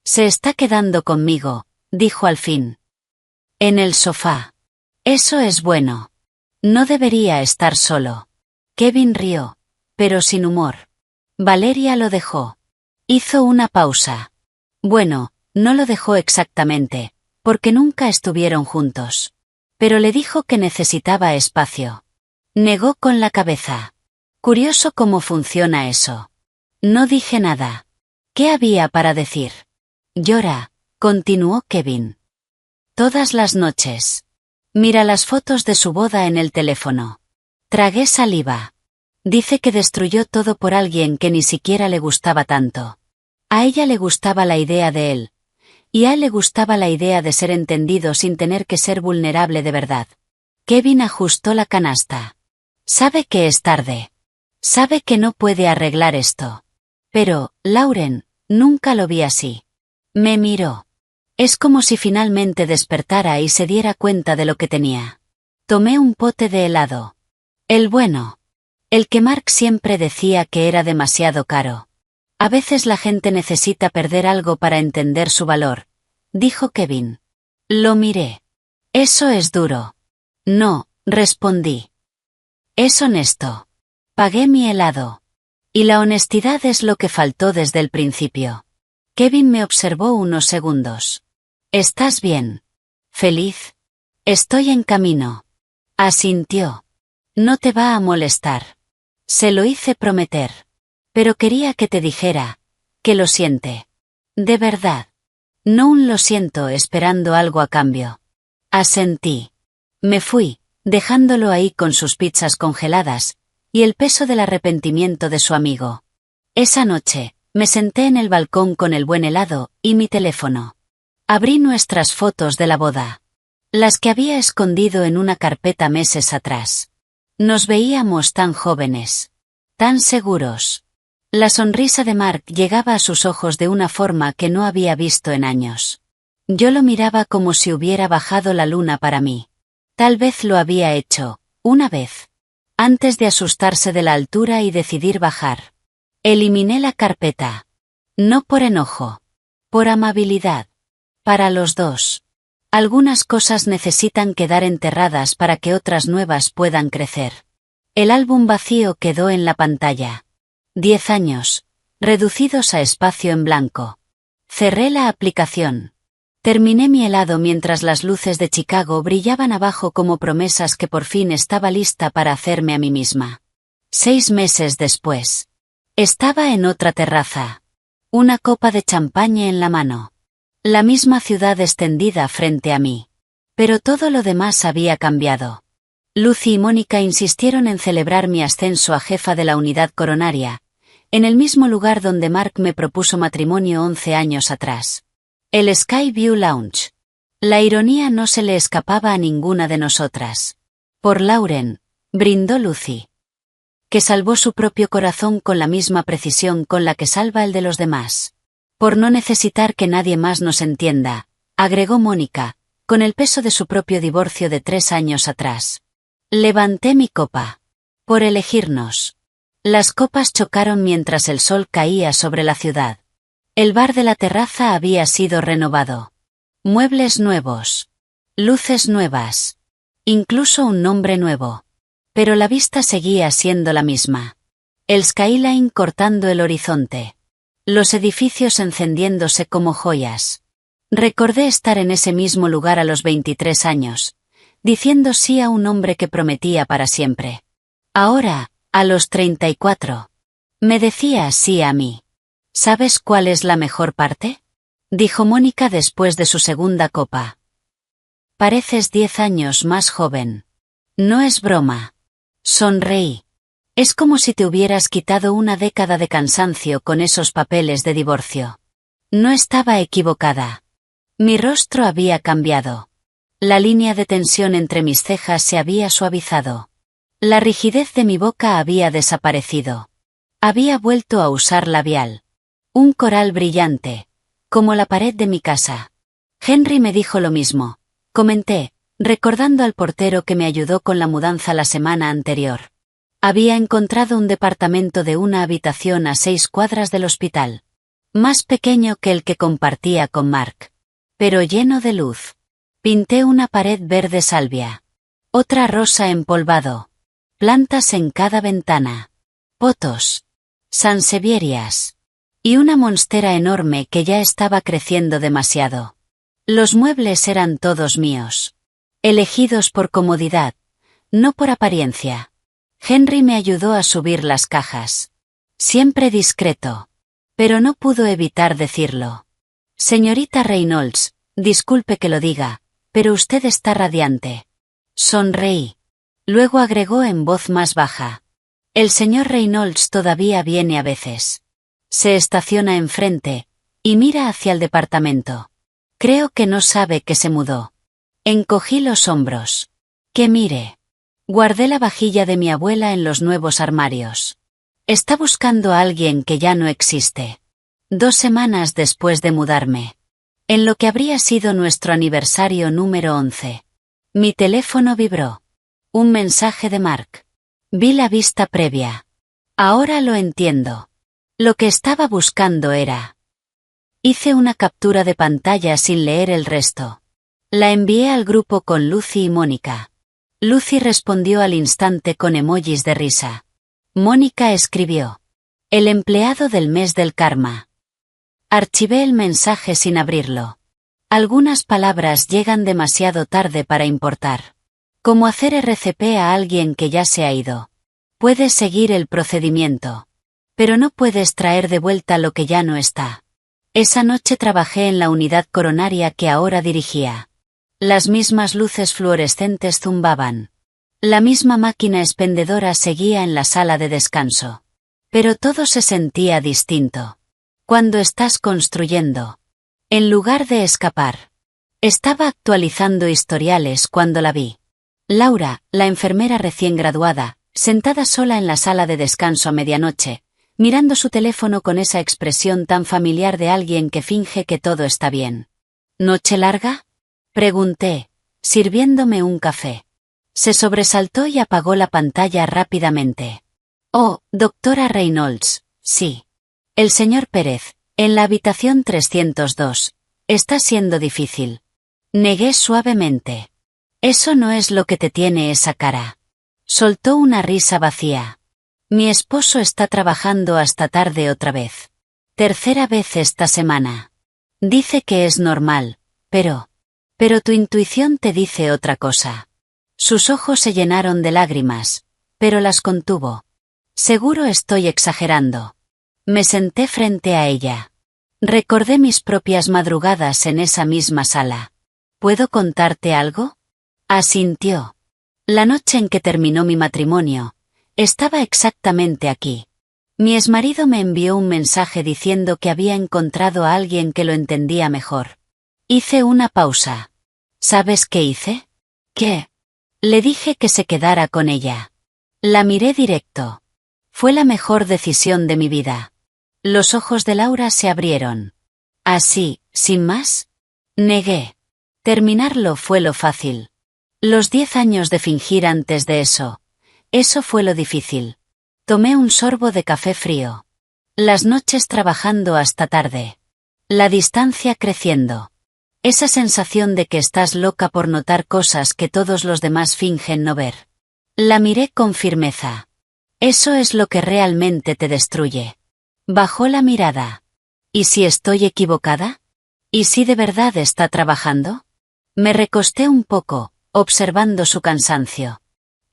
Se está quedando conmigo, dijo al fin. En el sofá. Eso es bueno. No debería estar solo. Kevin rió, pero sin humor. Valeria lo dejó. Hizo una pausa. Bueno, no lo dejó exactamente, porque nunca estuvieron juntos. pero le dijo que necesitaba espacio. Negó con la cabeza. Curioso cómo funciona eso. No dije nada. ¿Qué había para decir? Llora, continuó Kevin. Todas las noches. Mira las fotos de su boda en el teléfono. Tragué saliva. Dice que destruyó todo por alguien que ni siquiera le gustaba tanto. A ella le gustaba la idea de él. Y a él le gustaba la idea de ser entendido sin tener que ser vulnerable de verdad. Kevin ajustó la canasta. Sabe que es tarde. Sabe que no puede arreglar esto. Pero, Lauren, nunca lo vi así. Me miró. Es como si finalmente despertara y se diera cuenta de lo que tenía. Tomé un pote de helado. El bueno. El que Mark siempre decía que era demasiado caro. A veces la gente necesita perder algo para entender su valor, dijo Kevin. Lo miré. Eso es duro. No, respondí. Es honesto. Pagué mi helado. Y la honestidad es lo que faltó desde el principio. Kevin me observó unos segundos. ¿Estás bien? ¿Feliz? Estoy en camino. Asintió. No te va a molestar. Se lo hice prometer. Pero quería que te dijera, que lo siente. De verdad. No un lo siento esperando algo a cambio. Asentí. Me fui, dejándolo ahí con sus pizzas congeladas, y el peso del arrepentimiento de su amigo. Esa noche, me senté en el balcón con el buen helado y mi teléfono. Abrí nuestras fotos de la boda. Las que había escondido en una carpeta meses atrás. Nos veíamos tan jóvenes. Tan seguros. La sonrisa de Mark llegaba a sus ojos de una forma que no había visto en años. Yo lo miraba como si hubiera bajado la luna para mí. Tal vez lo había hecho, una vez. Antes de asustarse de la altura y decidir bajar. Eliminé la carpeta. No por enojo. Por amabilidad. Para los dos. Algunas cosas necesitan quedar enterradas para que otras nuevas puedan crecer. El álbum vacío quedó en la pantalla. 10 años, reducidos a espacio en blanco. Cerré la aplicación. Terminé mi helado mientras las luces de Chicago brillaban abajo como promesas que por fin estaba lista para hacerme a mí misma. 6 meses después. Estaba en otra terraza. Una copa de champaña en la mano. La misma ciudad extendida frente a mí. Pero todo lo demás había cambiado. Lucy y Mónica insistieron en celebrar mi ascenso a jefa de la unidad coronaria, en el mismo lugar donde Mark me propuso matrimonio 11 años atrás. El Skyview Lounge. La ironía no se le escapaba a ninguna de nosotras. Por Lauren, brindó Lucy. Que salvó su propio corazón con la misma precisión con la que salva el de los demás. Por no necesitar que nadie más nos entienda, agregó Mónica, con el peso de su propio divorcio de 3 años atrás. Levanté mi copa. Por elegirnos. Las copas chocaron mientras el sol caía sobre la ciudad. El bar de la terraza había sido renovado. Muebles nuevos. Luces nuevas. Incluso un nombre nuevo. Pero la vista seguía siendo la misma. El skyline cortando el horizonte. Los edificios encendiéndose como joyas. Recordé estar en ese mismo lugar a los 23 años, diciendo sí a un hombre que prometía para siempre. Ahora, a los 34. Me decía sí a mí. ¿Sabes cuál es la mejor parte? Dijo Mónica después de su segunda copa. Pareces 10 años más joven. No es broma. Sonreí. Es como si te hubieras quitado una década de cansancio con esos papeles de divorcio. No estaba equivocada. Mi rostro había cambiado. La línea de tensión entre mis cejas se había suavizado. La rigidez de mi boca había desaparecido. Había vuelto a usar labial. Un coral brillante, como la pared de mi casa. Henry me dijo lo mismo, comenté, recordando al portero que me ayudó con la mudanza la semana anterior. Había encontrado un departamento de una habitación a 6 cuadras del hospital. Más pequeño que el que compartía con Mark. Pero lleno de luz. Pinté una pared verde salvia. Otra rosa empolvado. Plantas en cada ventana. Potos. Sansevierias. Y una monstera enorme que ya estaba creciendo demasiado. Los muebles eran todos míos. Elegidos por comodidad, no por apariencia. Henry me ayudó a subir las cajas. Siempre discreto. Pero no pudo evitar decirlo. Señorita Reynolds, disculpe que lo diga, pero usted está radiante. Sonreí. Luego agregó en voz más baja. El señor Reynolds todavía viene a veces. Se estaciona enfrente, y mira hacia el departamento. Creo que no sabe que se mudó. Encogí los hombros. Que mire. Guardé la vajilla de mi abuela en los nuevos armarios. Está buscando a alguien que ya no existe. 2 semanas después de mudarme. En lo que habría sido nuestro aniversario número 11. Mi teléfono vibró. Un mensaje de Mark. Vi la vista previa. Ahora lo entiendo. Lo que estaba buscando era... Hice una captura de pantalla sin leer el resto. La envié al grupo con Lucy y Mónica. Lucy respondió al instante con emojis de risa. Mónica escribió. El empleado del mes del karma. Archivé el mensaje sin abrirlo. Algunas palabras llegan demasiado tarde para importar. Como hacer RCP a alguien que ya se ha ido. Puedes seguir el procedimiento. Pero no puedes traer de vuelta lo que ya no está. Esa noche trabajé en la unidad coronaria que ahora dirigía. Las mismas luces fluorescentes zumbaban. La misma máquina expendedora seguía en la sala de descanso. Pero todo se sentía distinto. Cuando estás construyendo. En lugar de escapar. Estaba actualizando historiales cuando la vi. Laura, la enfermera recién graduada, sentada sola en la sala de descanso a medianoche, mirando su teléfono con esa expresión tan familiar de alguien que finge que todo está bien. ¿Noche larga? Pregunté, sirviéndome un café. Se sobresaltó y apagó la pantalla rápidamente. Oh, doctora Reynolds, sí. El señor Pérez, en la habitación 302. Está siendo difícil. Negué suavemente. Eso no es lo que te tiene esa cara. Soltó una risa vacía. Mi esposo está trabajando hasta tarde otra vez. 3ª vez esta semana. Dice que es normal, pero tu intuición te dice otra cosa. Sus ojos se llenaron de lágrimas, pero las contuvo. Seguro estoy exagerando. Me senté frente a ella. Recordé mis propias madrugadas en esa misma sala. ¿Puedo contarte algo? Asintió. La noche en que terminó mi matrimonio, estaba exactamente aquí. Mi exmarido me envió un mensaje diciendo que había encontrado a alguien que lo entendía mejor. Hice una pausa. ¿Sabes qué hice? ¿Qué? Le dije que se quedara con ella. La miré directo. Fue la mejor decisión de mi vida. Los ojos de Laura se abrieron. ¿Así, sin más? Negué. Terminarlo fue lo fácil. Los 10 años de fingir antes de eso. Eso fue lo difícil. Tomé un sorbo de café frío. Las noches trabajando hasta tarde. La distancia creciendo. Esa sensación de que estás loca por notar cosas que todos los demás fingen no ver. La miré con firmeza. Eso es lo que realmente te destruye. Bajó la mirada. ¿Y si estoy equivocada? ¿Y si de verdad está trabajando? Me recosté un poco, observando su cansancio.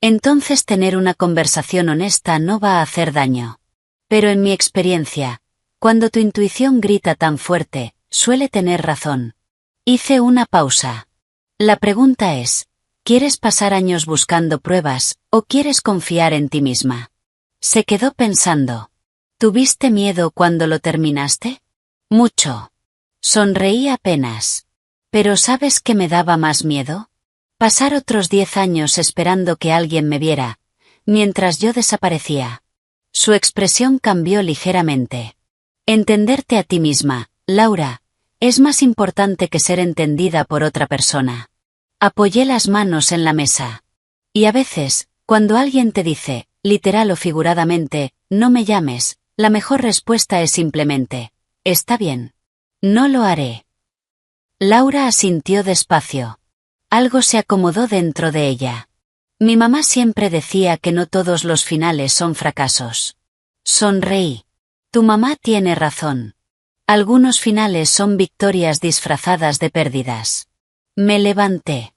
Entonces tener una conversación honesta no va a hacer daño. Pero en mi experiencia, cuando tu intuición grita tan fuerte, suele tener razón. Hice una pausa. La pregunta es, ¿quieres pasar años buscando pruebas, o quieres confiar en ti misma? Se quedó pensando. ¿Tuviste miedo cuando lo terminaste? Mucho. Sonreí apenas. ¿Pero sabes qué me daba más miedo? Pasar otros 10 años esperando que alguien me viera, mientras yo desaparecía. Su expresión cambió ligeramente. Entenderte a ti misma, Laura, es más importante que ser entendida por otra persona. Apoyé las manos en la mesa. Y a veces, cuando alguien te dice, literal o figuradamente, no me llames, la mejor respuesta es simplemente, está bien. No lo haré. Laura asintió despacio. Algo se acomodó dentro de ella. Mi mamá siempre decía que no todos los finales son fracasos. Sonreí. Tu mamá tiene razón. Algunos finales son victorias disfrazadas de pérdidas. Me levanté.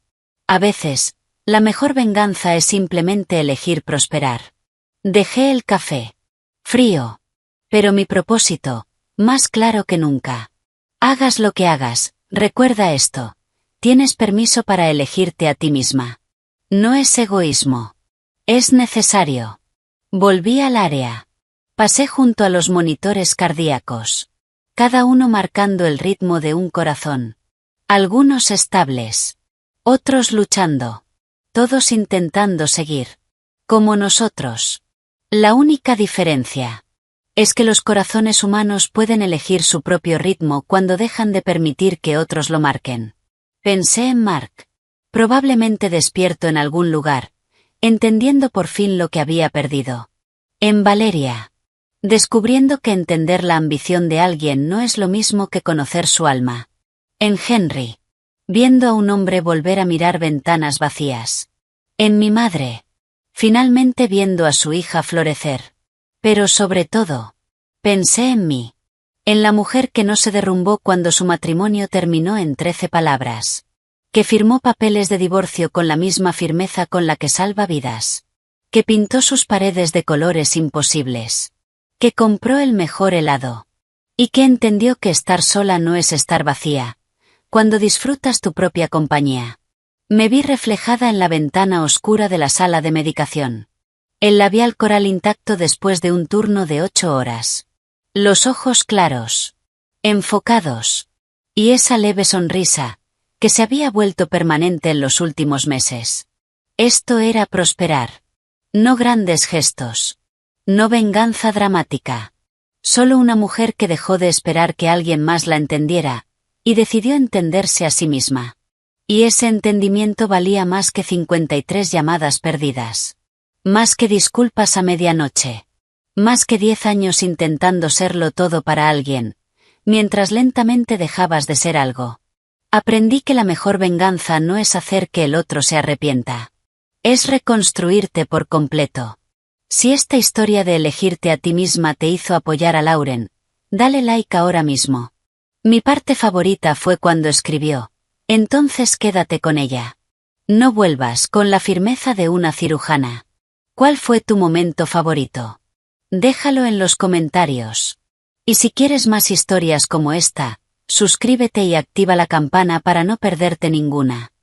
A veces, la mejor venganza es simplemente elegir prosperar. Dejé el café. Frío. Pero mi propósito, más claro que nunca. Hagas lo que hagas, recuerda esto. Tienes permiso para elegirte a ti misma. No es egoísmo. Es necesario. Volví al área. Pasé junto a los monitores cardíacos. Cada uno marcando el ritmo de un corazón. Algunos estables. Otros luchando. Todos intentando seguir. Como nosotros. La única diferencia es que los corazones humanos pueden elegir su propio ritmo cuando dejan de permitir que otros lo marquen. Pensé en Mark. Probablemente despierto en algún lugar, entendiendo por fin lo que había perdido. En Valeria. Descubriendo que entender la ambición de alguien no es lo mismo que conocer su alma. En Henry. Viendo a un hombre volver a mirar ventanas vacías. En mi madre. Finalmente viendo a su hija florecer. Pero sobre todo, pensé en mí. En la mujer que no se derrumbó cuando su matrimonio terminó en 13 palabras. Que firmó papeles de divorcio con la misma firmeza con la que salva vidas. Que pintó sus paredes de colores imposibles. Que compró el mejor helado. Y que entendió que estar sola no es estar vacía, cuando disfrutas tu propia compañía. Me vi reflejada en la ventana oscura de la sala de medicación. El labial coral intacto después de un turno de 8 horas. Los ojos claros. Enfocados. Y esa leve sonrisa, que se había vuelto permanente en los últimos meses. Esto era prosperar. No grandes gestos. No venganza dramática. Solo una mujer que dejó de esperar que alguien más la entendiera, y decidió entenderse a sí misma. Y ese entendimiento valía más que 53 llamadas perdidas. Más que disculpas a medianoche. Más que 10 años intentando serlo todo para alguien, mientras lentamente dejabas de ser algo. Aprendí que la mejor venganza no es hacer que el otro se arrepienta. Es reconstruirte por completo. Si esta historia de elegirte a ti misma te hizo apoyar a Lauren, dale like ahora mismo. Mi parte favorita fue cuando escribió: entonces quédate con ella. No vuelvas, con la firmeza de una cirujana. ¿Cuál fue tu momento favorito? Déjalo en los comentarios. Y si quieres más historias como esta, suscríbete y activa la campana para no perderte ninguna.